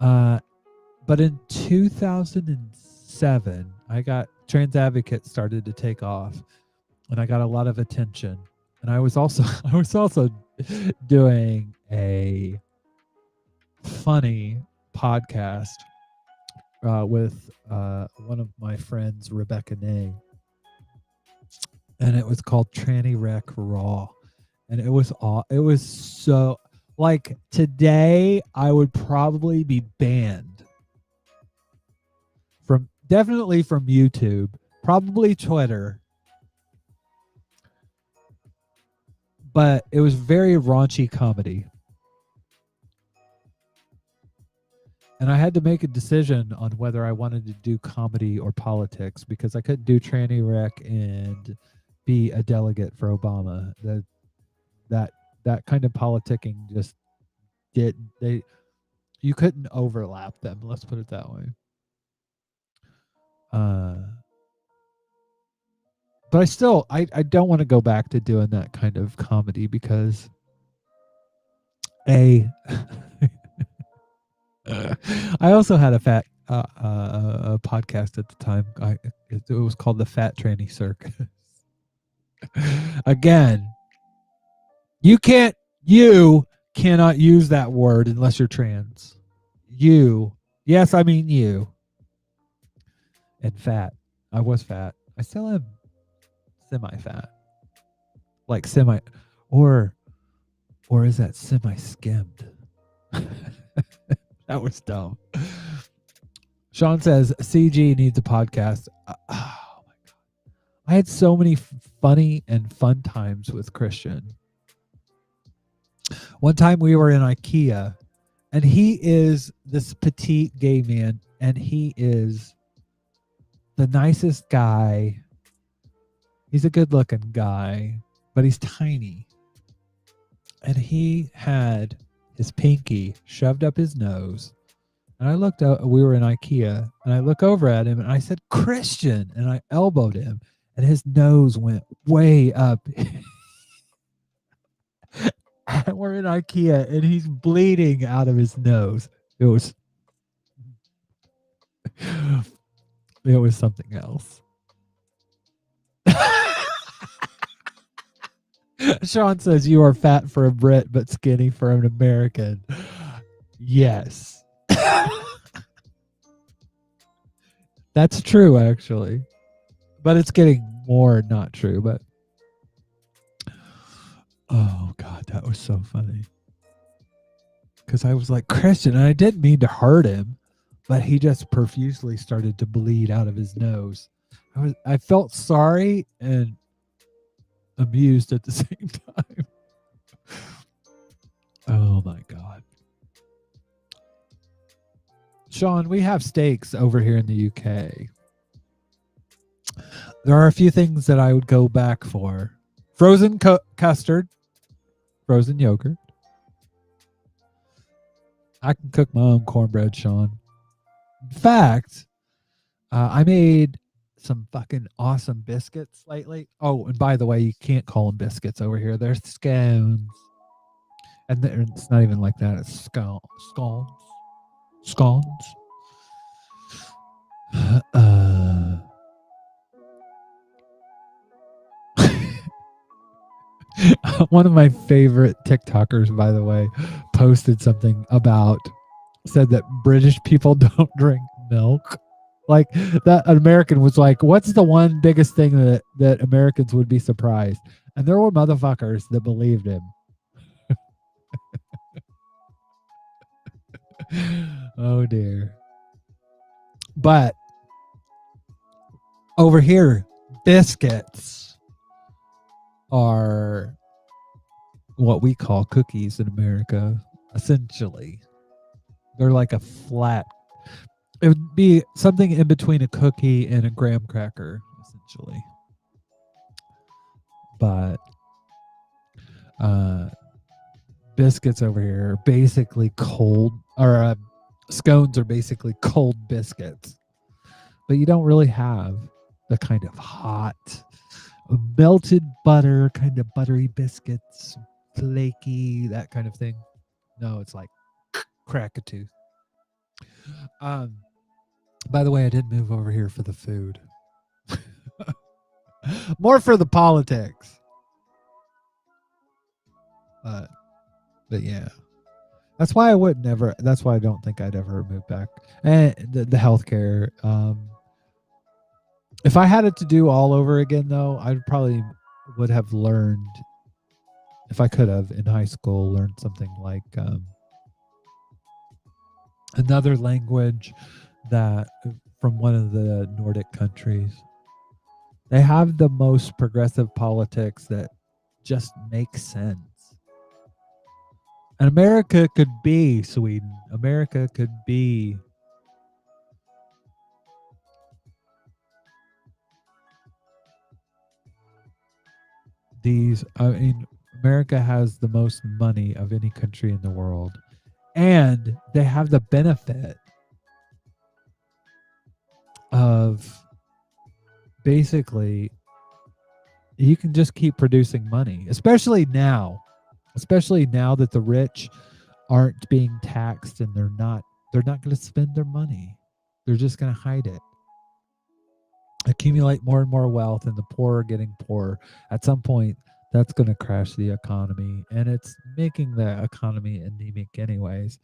But in 2007, I got Trans Advocate started to take off, and I got a lot of attention. And I was also doing a funny podcast with one of my friends, Rebecca Nay, and it was called Tranny Wreck Raw, and it was so, like, today I would probably be banned definitely from YouTube, probably Twitter, but it was very raunchy comedy. And I had to make a decision on whether I wanted to do comedy or politics, because I couldn't do Tranny Wreck and be a delegate for Obama. That kind of politicking just you couldn't overlap them. Let's put it that way. But I don't want to go back to doing that kind of comedy, because I also had a podcast at the time. It was called the Fat Tranny Circus. Again, you cannot use that word unless you're trans. Yes, I mean you. And fat. I was fat. I still am semi-fat. Like semi, or is that semi-skimmed? That was dumb. Sean says CG needs a podcast. Oh my God. I had so many funny and fun times with Christian. One time we were in IKEA, and he is this petite gay man, and he is the nicest guy. He's a good looking guy, but he's tiny. And he had his pinky shoved up his nose. And I looked out, we were in IKEA, and I look over at him and I said, Christian, and I elbowed him, and his nose went way up. And we're in IKEA, and he's bleeding out of his nose. It was something else. Sean says you are fat for a Brit but skinny for an American. Yes. That's true, actually. But it's getting more not true. But oh God, that was so funny. Because I was like, Christian, and I didn't mean to hurt him, but he just profusely started to bleed out of his nose. I felt sorry and amused at the same time. Oh my God. Sean, we have steaks over here in the UK. There are a few things that I would go back for. Frozen custard, frozen yogurt. I can cook my own cornbread, Sean. In fact, I made some fucking awesome biscuits lately. Oh, and by the way, you can't call them biscuits over here. They're scones. And it's not even like that. It's scones. One of my favorite TikTokers, by the way, posted something said that British people don't drink milk. Like, that an American was like, what's the one biggest thing that Americans would be surprised? And there were motherfuckers that believed him. Oh dear. But over here, biscuits are what we call cookies in America, essentially. They're like a flat. It would be something in between a cookie and a graham cracker, essentially. But biscuits over here are basically cold, or scones are basically cold biscuits. But you don't really have the kind of hot, melted butter, kind of buttery biscuits, flaky, that kind of thing. No, it's like crack a tooth. By the way, I did move over here for the food. More for the politics. But yeah. That's why I would never, that's why I don't think I'd ever move back. And the healthcare, if I had it to do all over again though, I probably would have learned, if I could have in high school, learned something like another language that from one of the Nordic countries. They have the most progressive politics that just makes sense. And America could be Sweden. America could be these. I mean, America has the most money of any country in the world. And they have the benefit of basically you can just keep producing money, especially now that the rich aren't being taxed and they're not going to spend their money. They're just going to hide it, accumulate more and more wealth, and the poor are getting poorer. At some point, that's going to crash the economy, and it's making the economy anemic anyways.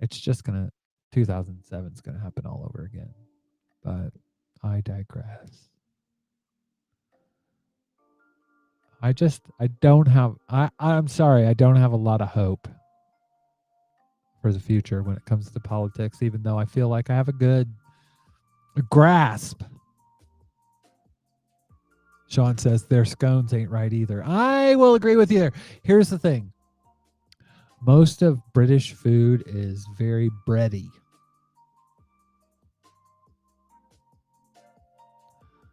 It's just going to 2007 is going to happen all over again. But I digress. I'm sorry, I don't have a lot of hope for the future when it comes to politics, even though I feel like I have a good grasp. Sean says their scones ain't right either. I will agree with you there. Here's the thing. Most of British food is very bready.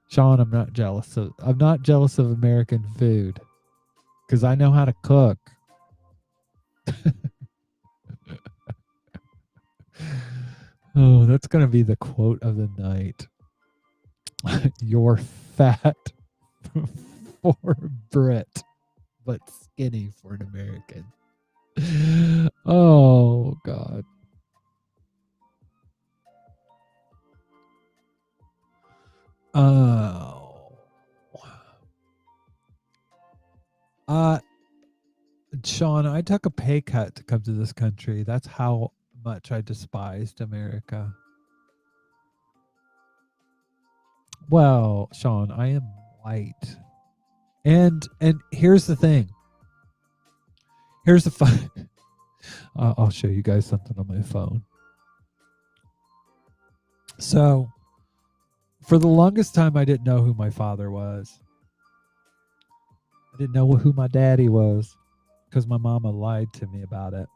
Sean, I'm not jealous of American food because I know how to cook. Oh, that's going to be the quote of the night. You're fat for a Brit, but skinny for an American. Oh, God. Oh. Sean, I took a pay cut to come to this country. That's how much I despised America. Well, Sean, I am white. And here's the thing. Here's the fun. I'll show you guys something on my phone. So, for the longest time, I didn't know who my father was. I didn't know who my daddy was because my mama lied to me about it.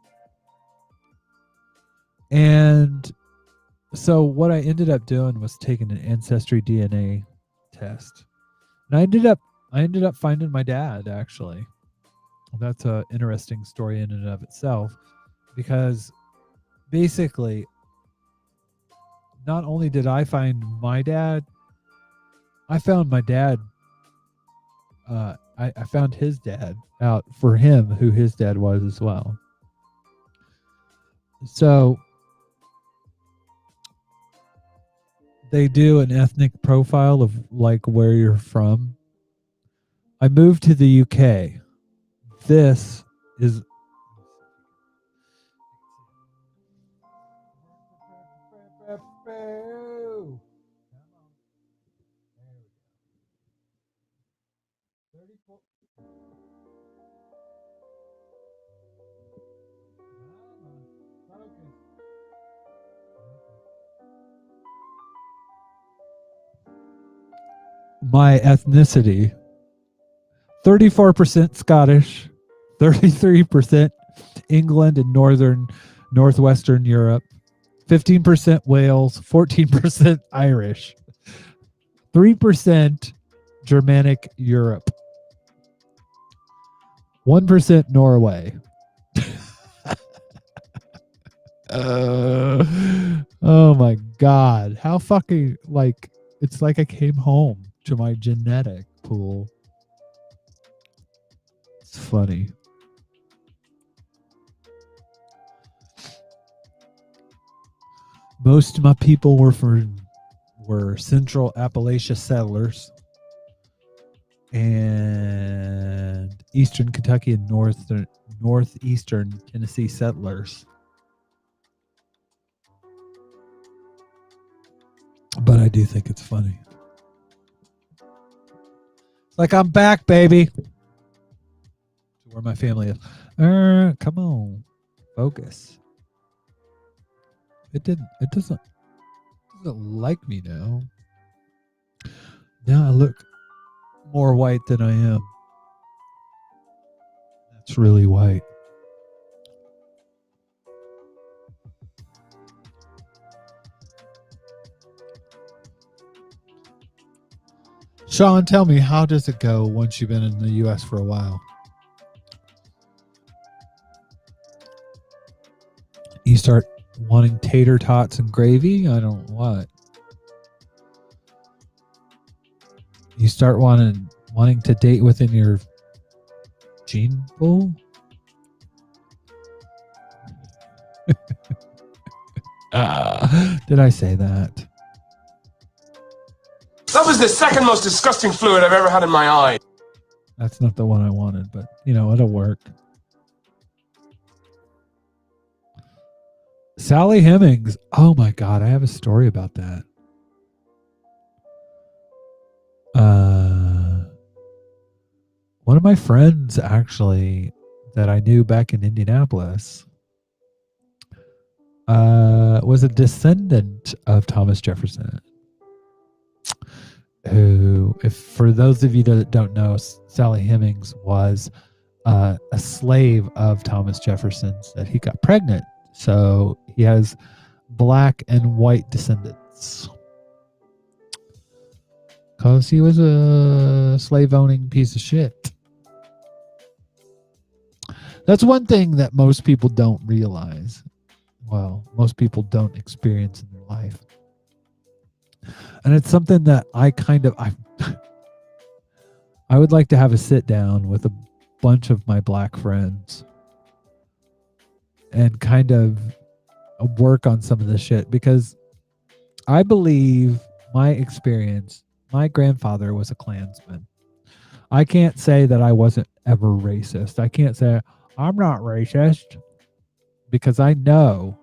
And so what I ended up doing was taking an ancestry DNA test. And I ended up finding my dad, actually. That's an interesting story in and of itself, because basically not only did I find my dad, I found my dad. I found his dad out for him, who his dad was as well. So they do an ethnic profile of like where you're from. I moved to the UK. This is my ethnicity. 34% Scottish, 33% England and northwestern Europe, 15% Wales, 14% Irish, 3% Germanic Europe, 1% Norway. Oh my God. How fucking, like, it's like I came home to my genetic pool. It's funny. Most of my people were Central Appalachia settlers and Eastern Kentucky and Northeastern Tennessee settlers. But I do think it's funny. It's like, I'm back, baby. Where my family is. Come on. Focus. It doesn't like me now. Now I look more white than I am. That's really white. Sean, tell me, how does it go once you've been in the U.S. for a while? You start wanting tater tots and gravy? I don't know what. You start wanting to date within your gene pool? Did I say that? That was the second most disgusting fluid I've ever had in my eye. That's not the one I wanted, but, you know, it'll work. Sally Hemings. Oh, my God. I have a story about that. One of my friends, actually, that I knew back in Indianapolis was a descendant of Thomas Jefferson. Who, if for those of you that don't know, Sally Hemings was a slave of Thomas Jefferson's that he got pregnant. So he has black and white descendants. Because he was a slave-owning piece of shit. That's one thing that most people don't realize. Well, most people don't experience in their life. And it's something that I would like to have a sit down with a bunch of my black friends and kind of work on some of this shit, because I believe my experience, my grandfather was a Klansman. I can't say that I wasn't ever racist. I can't say I'm not racist, because I know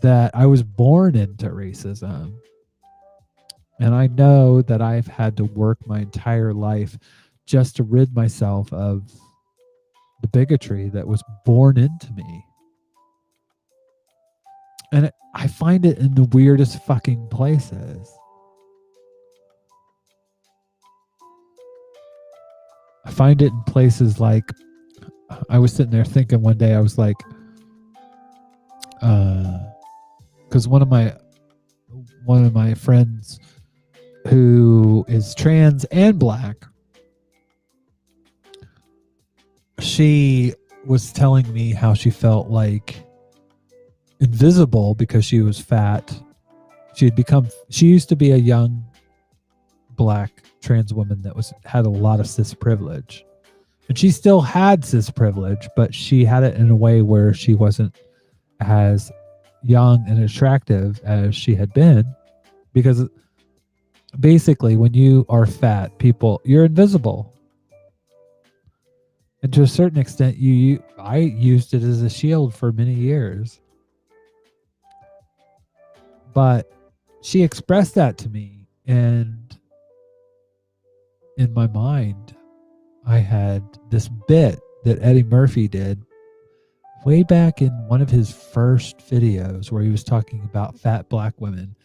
that I was born into racism. And I know that I've had to work my entire life just to rid myself of the bigotry that was born into me. And I find it in the weirdest fucking places. I find it in places like, I was sitting there thinking one day, I was like, because one of my friends who is trans and black, she was telling me how she felt like invisible because she was fat. She used to be a young black trans woman that had a lot of cis privilege, and she still had cis privilege, but she had it in a way where she wasn't as young and attractive as she had been, because basically when you are fat, you're invisible. And to a certain extent, I used it as a shield for many years. But she expressed that to me, and in my mind, I had this bit that Eddie Murphy did way back in one of his first videos where he was talking about fat black women.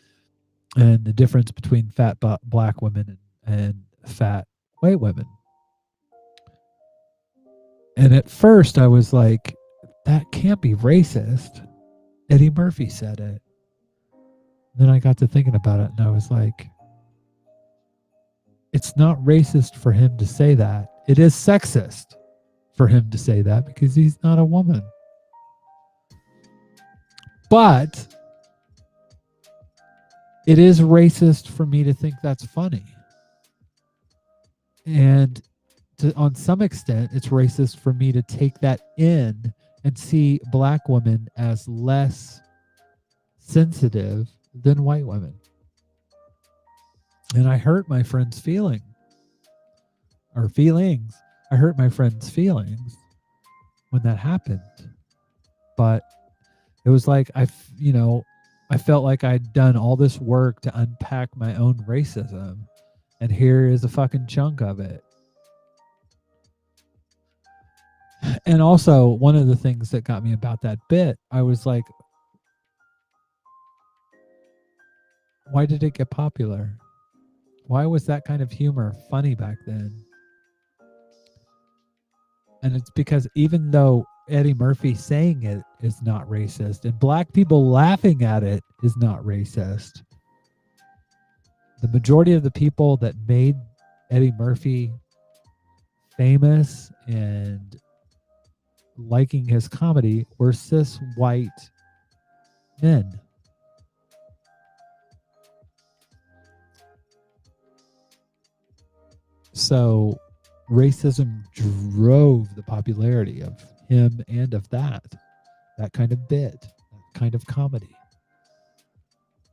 and the difference between fat black women and fat white women. And at first I was like, that can't be racist. Eddie Murphy said it. Then I got to thinking about it and I was like, it's not racist for him to say that. It is sexist for him to say that because he's not a woman. But it is racist for me to think that's funny. And on some extent, it's racist for me to take that in and see black women as less sensitive than white women. And I hurt my friend's feelings. I hurt my friend's feelings when that happened. But it was like, I felt like I'd done all this work to unpack my own racism. And here is a fucking chunk of it. And also, one of the things that got me about that bit, I was like, why did it get popular? Why was that kind of humor funny back then? And it's because even though Eddie Murphy saying it is not racist and black people laughing at it is not racist, the majority of the people that made Eddie Murphy famous and liking his comedy were cis white men. So racism drove the popularity of him and of that kind of bit, that kind of comedy.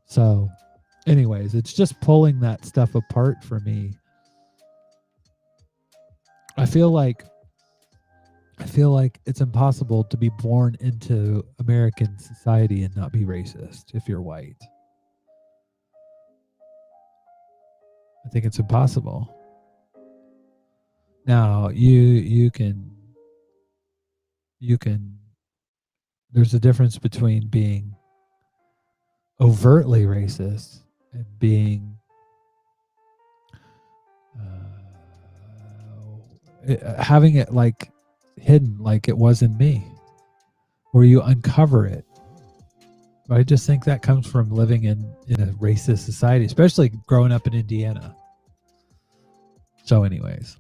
So anyways, it's just pulling that stuff apart for me. I feel like it's impossible to be born into American society and not be racist if you're white. I think it's impossible. Now, you can there's a difference between being overtly racist and being having it like hidden, like it was in me, where you uncover it. I just think that comes from living in a racist society, especially growing up in Indiana. So anyways,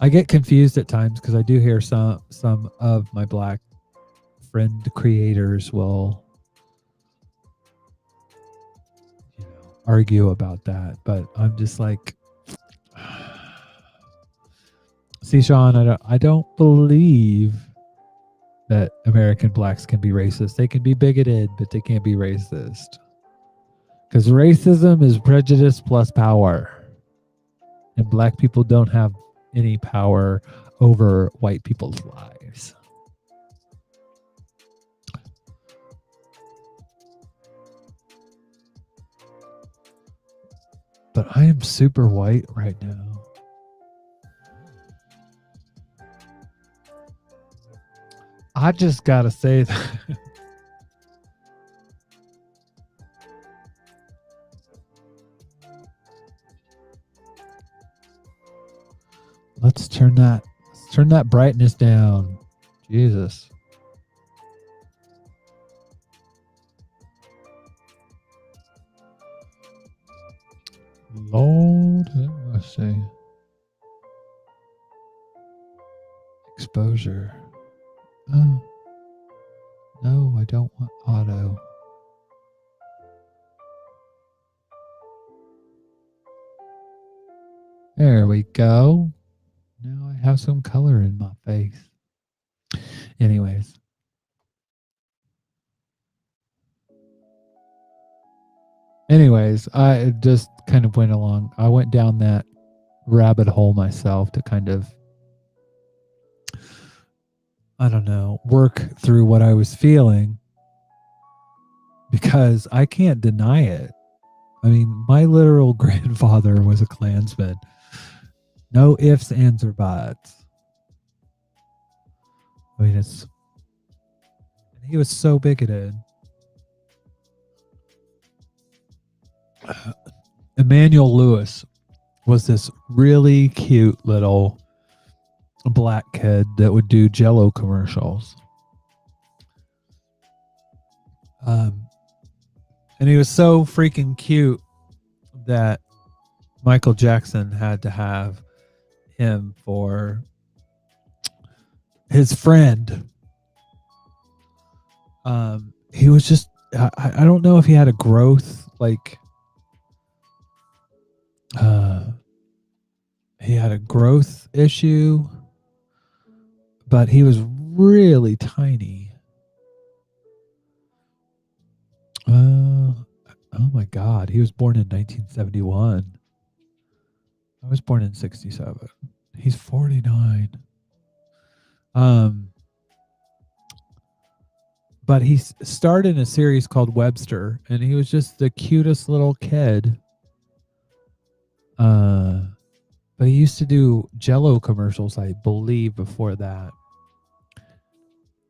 I get confused at times because I do hear some of my black friend creators will argue about that, but I'm just like, see, Sean, I don't believe that American blacks can be racist. They can be bigoted, but they can't be racist. Because racism is prejudice plus power. And black people don't have any power over white people's lives. But I am super white right now. I just gotta say that. Let's turn that brightness down. Jesus. Lord, let's see. Exposure. Oh. No, I don't want auto. There we go. Now I have some color in my face. Anyways. I just kind of went along. I went down that rabbit hole myself to kind of, I don't know, work through what I was feeling because I can't deny it. I mean, my literal grandfather was a Klansman. No ifs, ands, or buts. I mean, he was so bigoted. Emmanuel Lewis was this really cute little black kid that would do Jello commercials. And he was so freaking cute that Michael Jackson had to have him for his friend. He was just, I don't know if he had a growth, like, he had a growth issue, but he was really tiny. Oh my God. He was born in 1971. I was born in 67. He's 49. But he starred in a series called Webster, and he was just the cutest little kid. But he used to do Jello commercials, I believe, before that.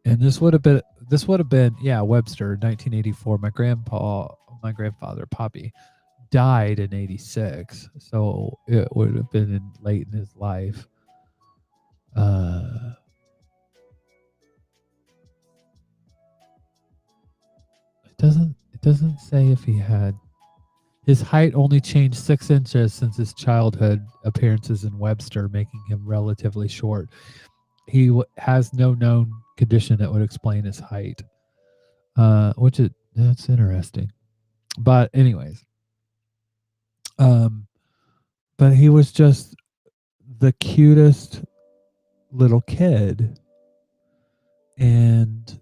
And this would have been, Webster, 1984. My grandfather, Poppy, died in 86. So it would have been late in his life. It doesn't say if he had. His height only changed 6 inches since his childhood appearances in Webster, making him relatively short. He has no known condition that would explain his height, that's interesting. But anyways, but he was just the cutest little kid, and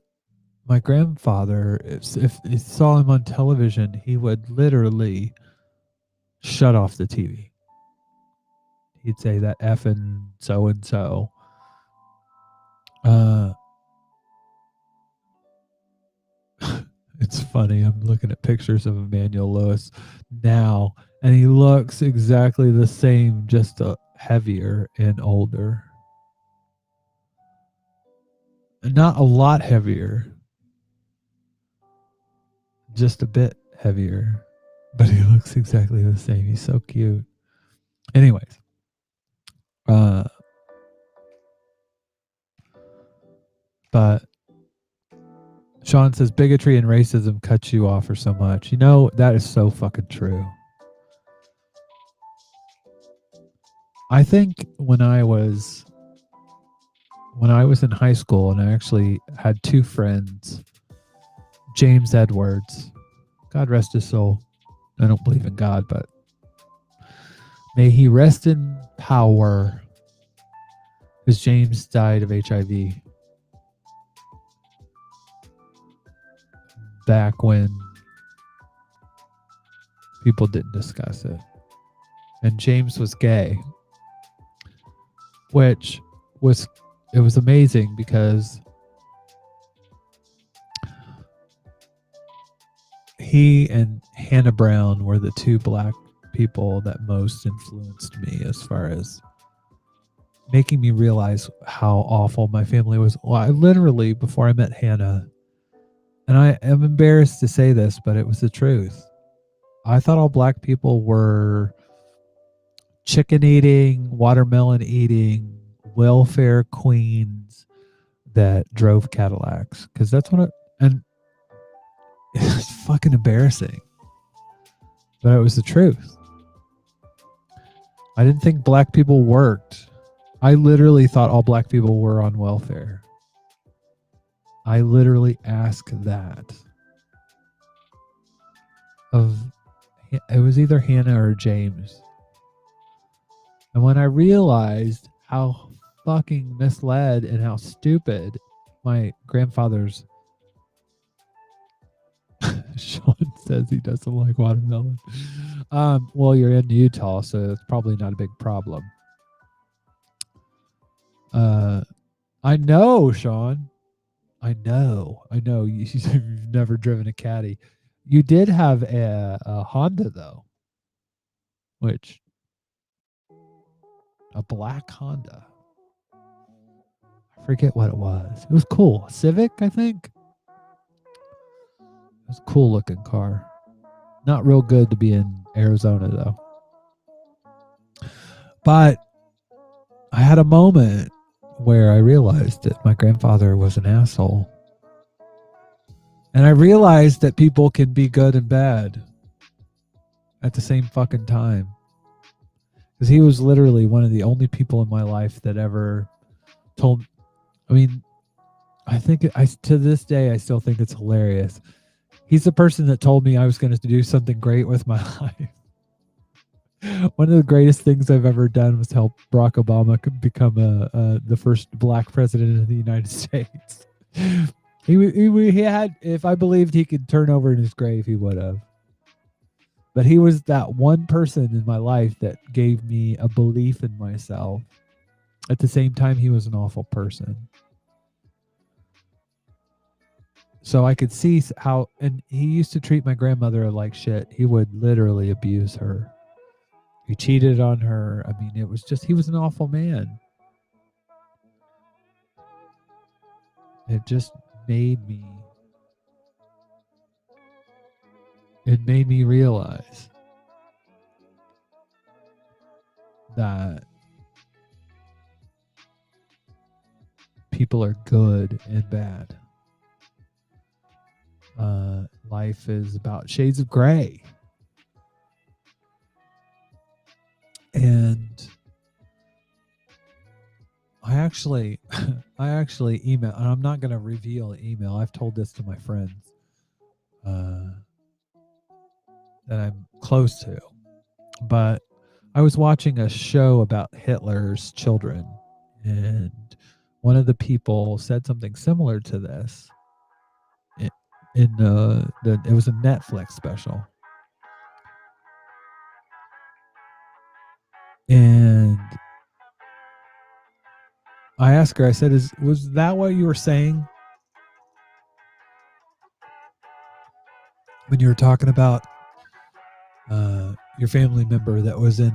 my grandfather, if he saw him on television, he would literally shut off the TV. He'd say that effing so and so. It's funny. I'm looking at pictures of Emmanuel Lewis now, and he looks exactly the same, just heavier and older. And not a lot heavier. Just a bit heavier, but he looks exactly the same. He's so cute. Anyways, but Sean says bigotry and racism cuts you off for so much. You know, that is so fucking true. I think when I was in high school, and I actually had 2 friends, James Edwards, God rest his soul. I don't believe in God, but may he rest in power, because James died of HIV back when people didn't discuss it. And James was gay, which was amazing, because he and Hannah Brown were the 2 black people that most influenced me as far as making me realize how awful my family was. Well, I literally, before I met Hannah, and I am embarrassed to say this, but it was the truth, I thought all black people were chicken eating, watermelon eating, welfare queens that drove Cadillacs, because that's what and it's fucking embarrassing, but it was the truth. I didn't think black people worked. I literally thought all black people were on welfare. I literally asked that it was either Hannah or James. And when I realized how fucking misled and how stupid my grandfather's Sean says he doesn't like watermelon. Well, you're in Utah, so it's probably not a big problem. I know, Sean. I know. You've never driven a Caddy. You did have a Honda, though. A black Honda. I forget what it was. It was cool. Civic, I think. It was a cool looking car. Not real good to be in Arizona, though. But I had a moment where I realized that my grandfather was an asshole. And I realized that people can be good and bad at the same fucking time. Because he was literally one of the only people in my life that ever told. I mean, to this day, I still think it's hilarious. He's the person that told me I was going to do something great with my life. One of the greatest things I've ever done was help Barack Obama become the first black president of the United States. He had, if I believed he could turn over in his grave, he would have. But he was that one person in my life that gave me a belief in myself. At the same time, he was an awful person. So I could see how, and he used to treat my grandmother like shit. He would literally abuse her. He cheated on her. I mean, it was just, he was an awful man. It just made me realize that people are good and bad. Life is about shades of gray. And I actually email, and I'm not going to reveal the email. I've told this to my friends that I'm close to. But I was watching a show about Hitler's children, and one of the people said something similar to this. It was a Netflix special. And I asked her, I said, was that what you were saying when you were talking about your family member that was in?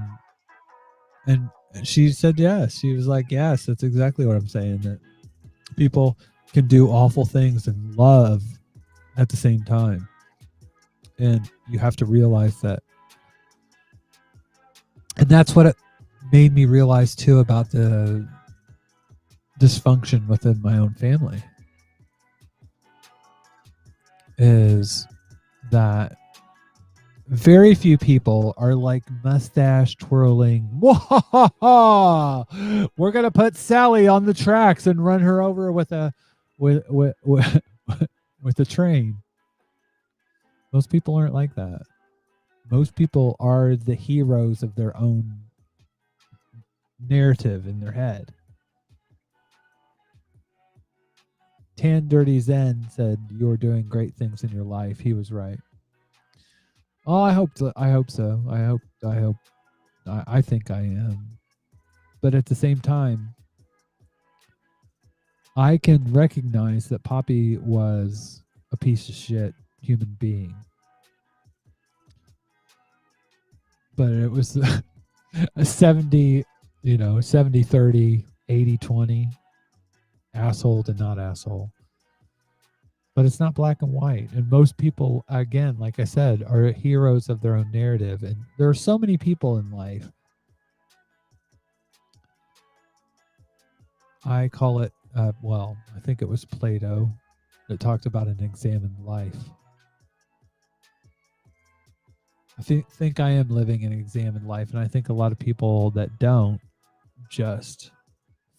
And she said yes. She was like, yes, that's exactly what I'm saying, that people can do awful things and love at the same time. And you have to realize that. And that's what it made me realize too about the dysfunction within my own family, is that very few people are like mustache twirling, we're gonna put Sally on the tracks and run her over with a train. Most people aren't like that. Most people are the heroes of their own narrative in their head. Tan Dirty Zen said, "You're doing great things in your life." He was right. Oh, I hope so. I think I am. But at the same time, I can recognize that Poppy was a piece of shit human being. But it was a 70, 70-30, 80-20, asshole to not asshole. But it's not black and white. And most people, again, like I said, are heroes of their own narrative. And there are so many people in life. I call it, I think it was Plato that talked about an examined life. I think I am living an examined life, and I think a lot of people that don't just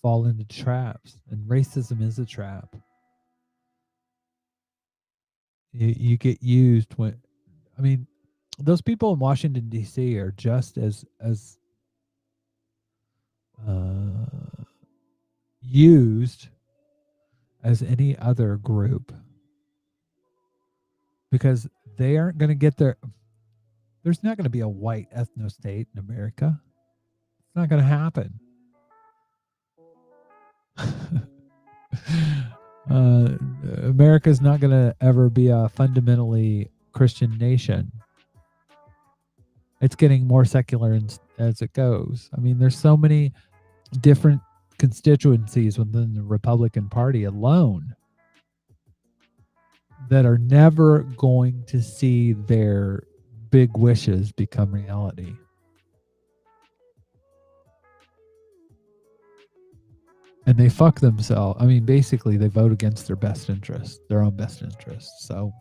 fall into traps, and racism is a trap. You get used when, I mean, those people in Washington, D.C. are just as used as any other group, because they aren't going to get their, there's not going to be a white ethno-state in America. It's not going to happen. America's not going to ever be a fundamentally Christian nation. It's getting more secular as it goes. I mean, there's so many different constituencies within the Republican Party alone that are never going to see their big wishes become reality. And they fuck themselves. I mean, basically, they vote against their best interest, their own best interest. So,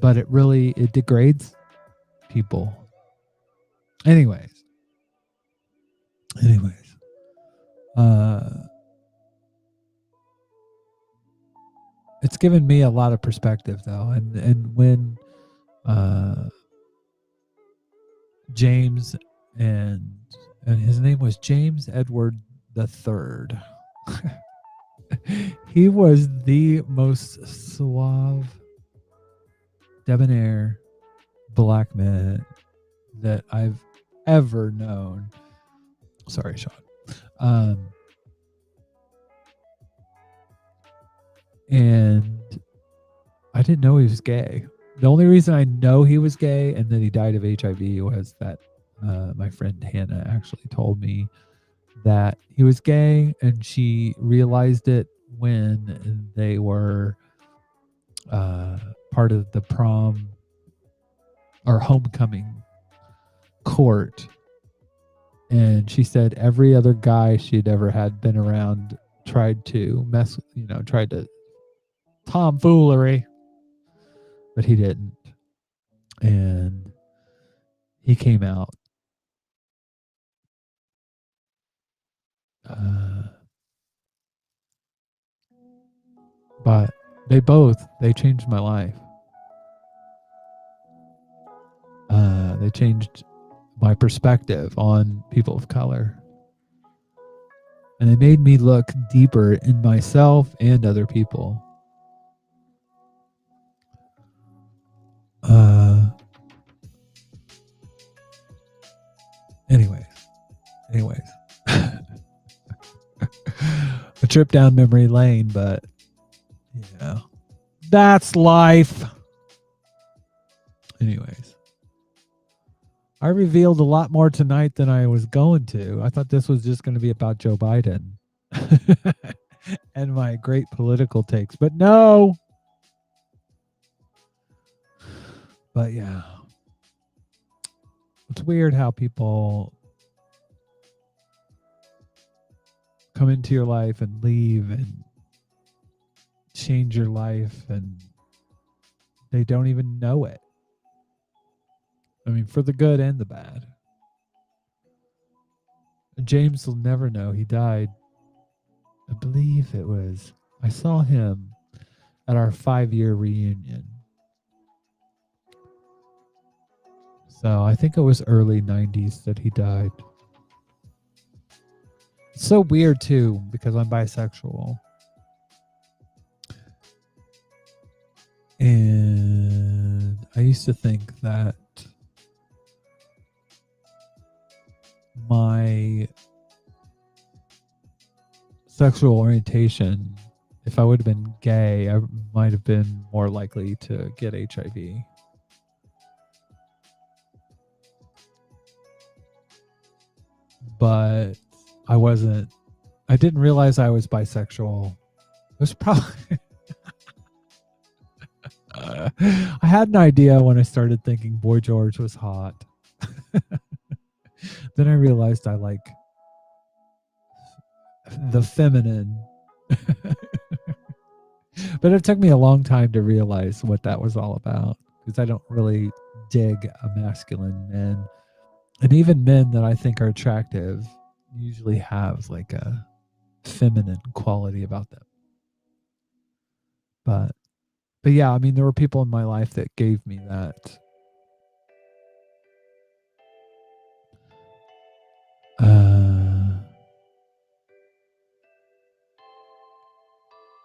but it degrades people. Anyways, it's given me a lot of perspective, though, and when James and his name was James Edward III. He was the most suave, debonair black man that I've ever known. Sorry, Sean. And I didn't know he was gay. The only reason I know he was gay and that he died of HIV was that my friend Hannah actually told me that he was gay, and she realized it when they were part of the prom or homecoming court. And she said every other guy she'd ever had been around tried to tomfoolery, but he didn't. And he came out. But they changed my life. They changed my perspective on people of color. And they made me look deeper in myself and other people. Anyways. A trip down memory lane, but yeah, that's life. Anyways, I revealed a lot more tonight than I was going to. I thought this was just going to be about Joe Biden and my great political takes, but no. But yeah, it's weird how people come into your life and leave and change your life, and they don't even know it. I mean, for the good and the bad. James will never know. He died, I believe I saw him at our 5-year reunion. So I think it was early 90s that he died. It's so weird too, because I'm bisexual. And I used to think that my sexual orientation, if I would have been gay, I might have been more likely to get HIV. But I didn't realize I was bisexual. It was probably I had an idea when I started thinking Boy George was hot. Then I realized I like the feminine. But it took me a long time to realize what that was all about, because I don't really dig a masculine man. And even men that I think are attractive usually have like a feminine quality about them. But yeah, I mean, there were people in my life that gave me that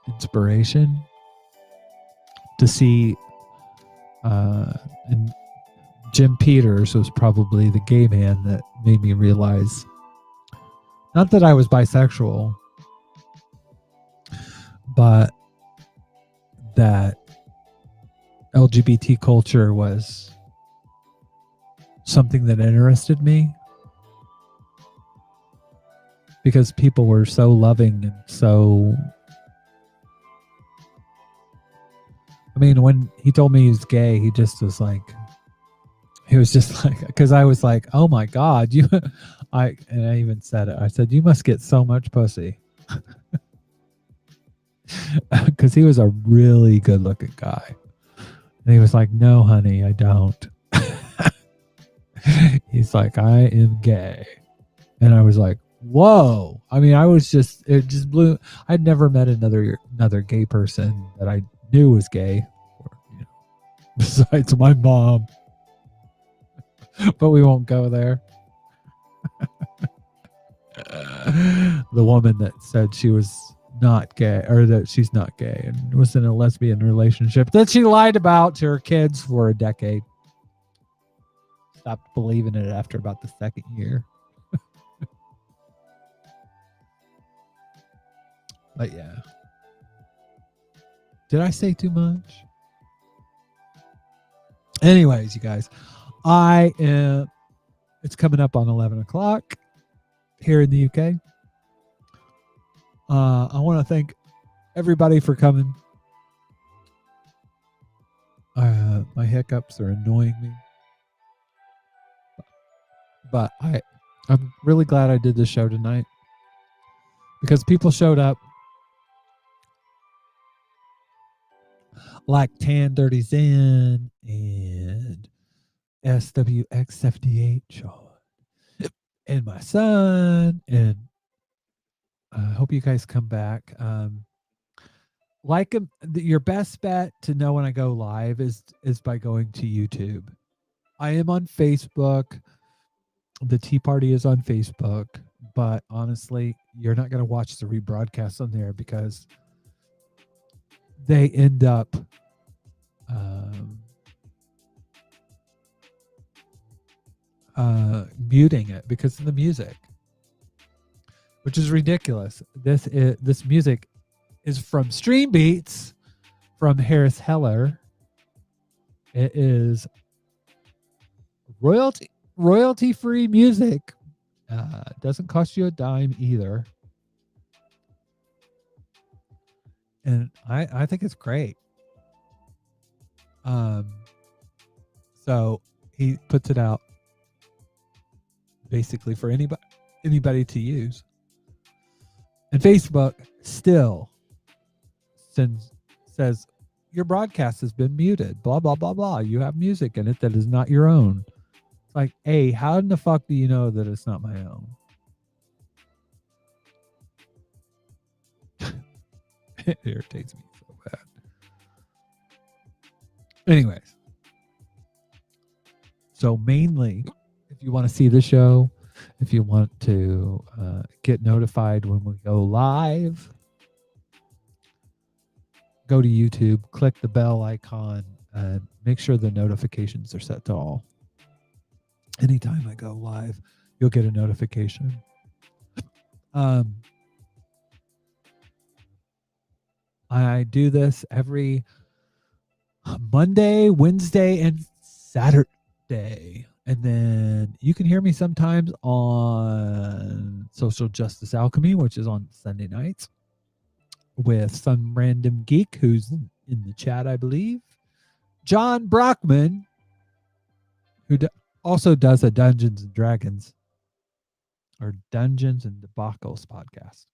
inspiration to see, and Jim Peters was probably the gay man that made me realize, not that I was bisexual, but that LGBT culture was something that interested me, because people were so loving and so I mean, when he told me he's gay, he was just like, because I was like, oh my God, I even said it. I said, you must get so much pussy. Because he was a really good looking guy. And he was like, no, honey, I don't. He's like, I am gay. And I was like, whoa. I mean, it just blew. I'd never met another gay person that I knew was gay, besides my mom. But we won't go there. The woman that said she was not gay, or that she's not gay and was in a lesbian relationship that she lied about to her kids for a decade. Stopped believing it after about the second year. But yeah. Did I say too much? Anyways, you guys, it's coming up on 11 o'clock here in the UK. I want to thank everybody for coming. My hiccups are annoying me. But I'm really glad I did this show tonight, because people showed up like Tan Dirty Zen and SWX78 and my son, and I hope you guys come back. Your best bet to know when I go live is by going to YouTube. I am on Facebook. The Tea Party is on Facebook, but honestly, you're not going to watch the rebroadcast on there because they end up muting it because of the music, which is ridiculous. This music is from Stream Beats from Harris Heller. It is royalty free music. Doesn't cost you a dime either, and I think it's great. So he puts it out basically for anybody to use. And Facebook still says your broadcast has been muted, blah, blah, blah, blah. You have music in it that is not your own. It's like, hey, how in the fuck do you know that it's not my own? It irritates me so bad. Anyways. So mainly, if you want to see the show, if you want to get notified when we go live, go to YouTube, click the bell icon, and make sure the notifications are set to all. Anytime I go live, you'll get a notification. I do this every Monday, Wednesday, and Saturday. And then you can hear me sometimes on Social Justice Alchemy, which is on Sunday nights, with some random geek who's in the chat, I believe. John Brockman, who also does a Dungeons and Dragons, or Dungeons and Debacles podcast.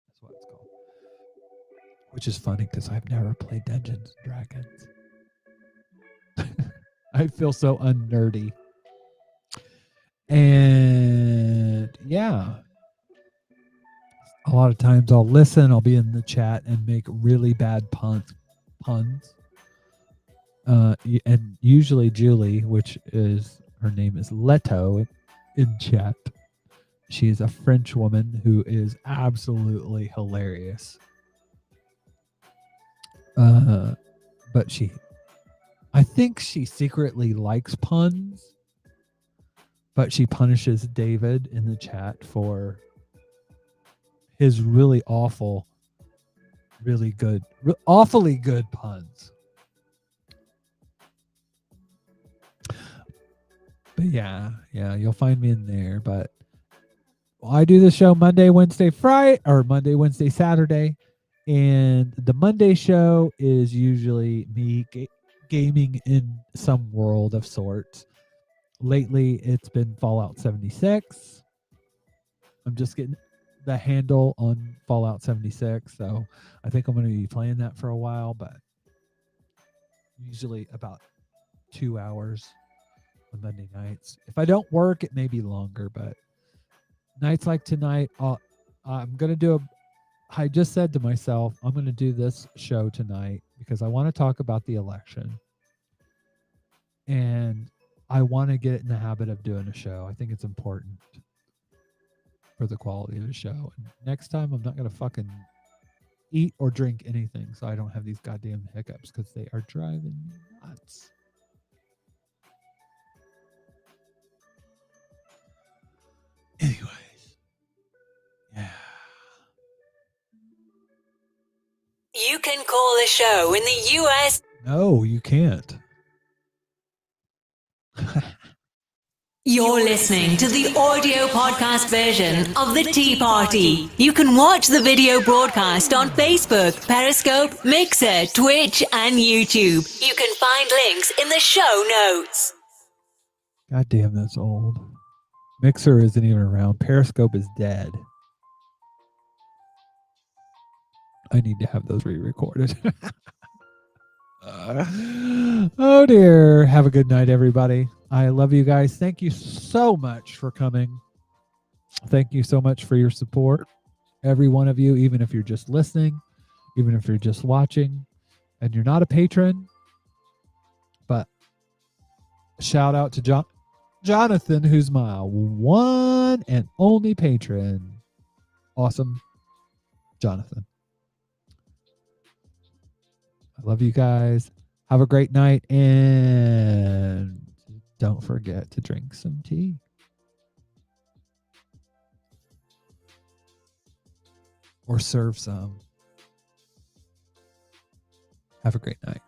That's what it's called. Which is funny because I've never played Dungeons and Dragons. I feel so unnerdy. And yeah, a lot of times I'll listen, I'll be in the chat and make really bad puns. And usually Julie, which is, her name is Leto in chat. She is a French woman who is absolutely hilarious. But I think she secretly likes puns, but she punishes David in the chat for his really awfully good puns. But yeah, you'll find me in there. But I do the show Monday, Wednesday, Friday, or Monday, Wednesday, Saturday And the Monday show is usually me gaming in some world of sorts. Lately, it's been Fallout 76. I'm just getting the handle on Fallout 76, so I think I'm going to be playing that for a while, but usually about 2 hours on Monday nights. If I don't work, it may be longer, but nights like tonight, I'm going to do I just said to myself, I'm going to do this show tonight because I want to talk about the election. And I want to get in the habit of doing a show. I think it's important for the quality of the show. And next time, I'm not going to fucking eat or drink anything so I don't have these goddamn hiccups because they are driving me nuts. Anyways, yeah. You can call the show in the US. No, you can't. You're listening to the audio podcast version of The Tea Party. You can watch the video broadcast on Facebook, Periscope, Mixer, Twitch, and YouTube. You can find links in the show notes. God damn, that's old. Mixer isn't even around. Periscope is dead. I need to have those re-recorded. Oh dear. Have a good night, everybody. I love you guys. Thank you so much for coming. Thank you so much for your support. Every one of you, even if you're just listening, even if you're just watching, and you're not a patron. But shout out to Jonathan, who's my one and only patron. Awesome, Jonathan. I love you guys. Have a great night, and don't forget to drink some tea. Or serve some. Have a great night.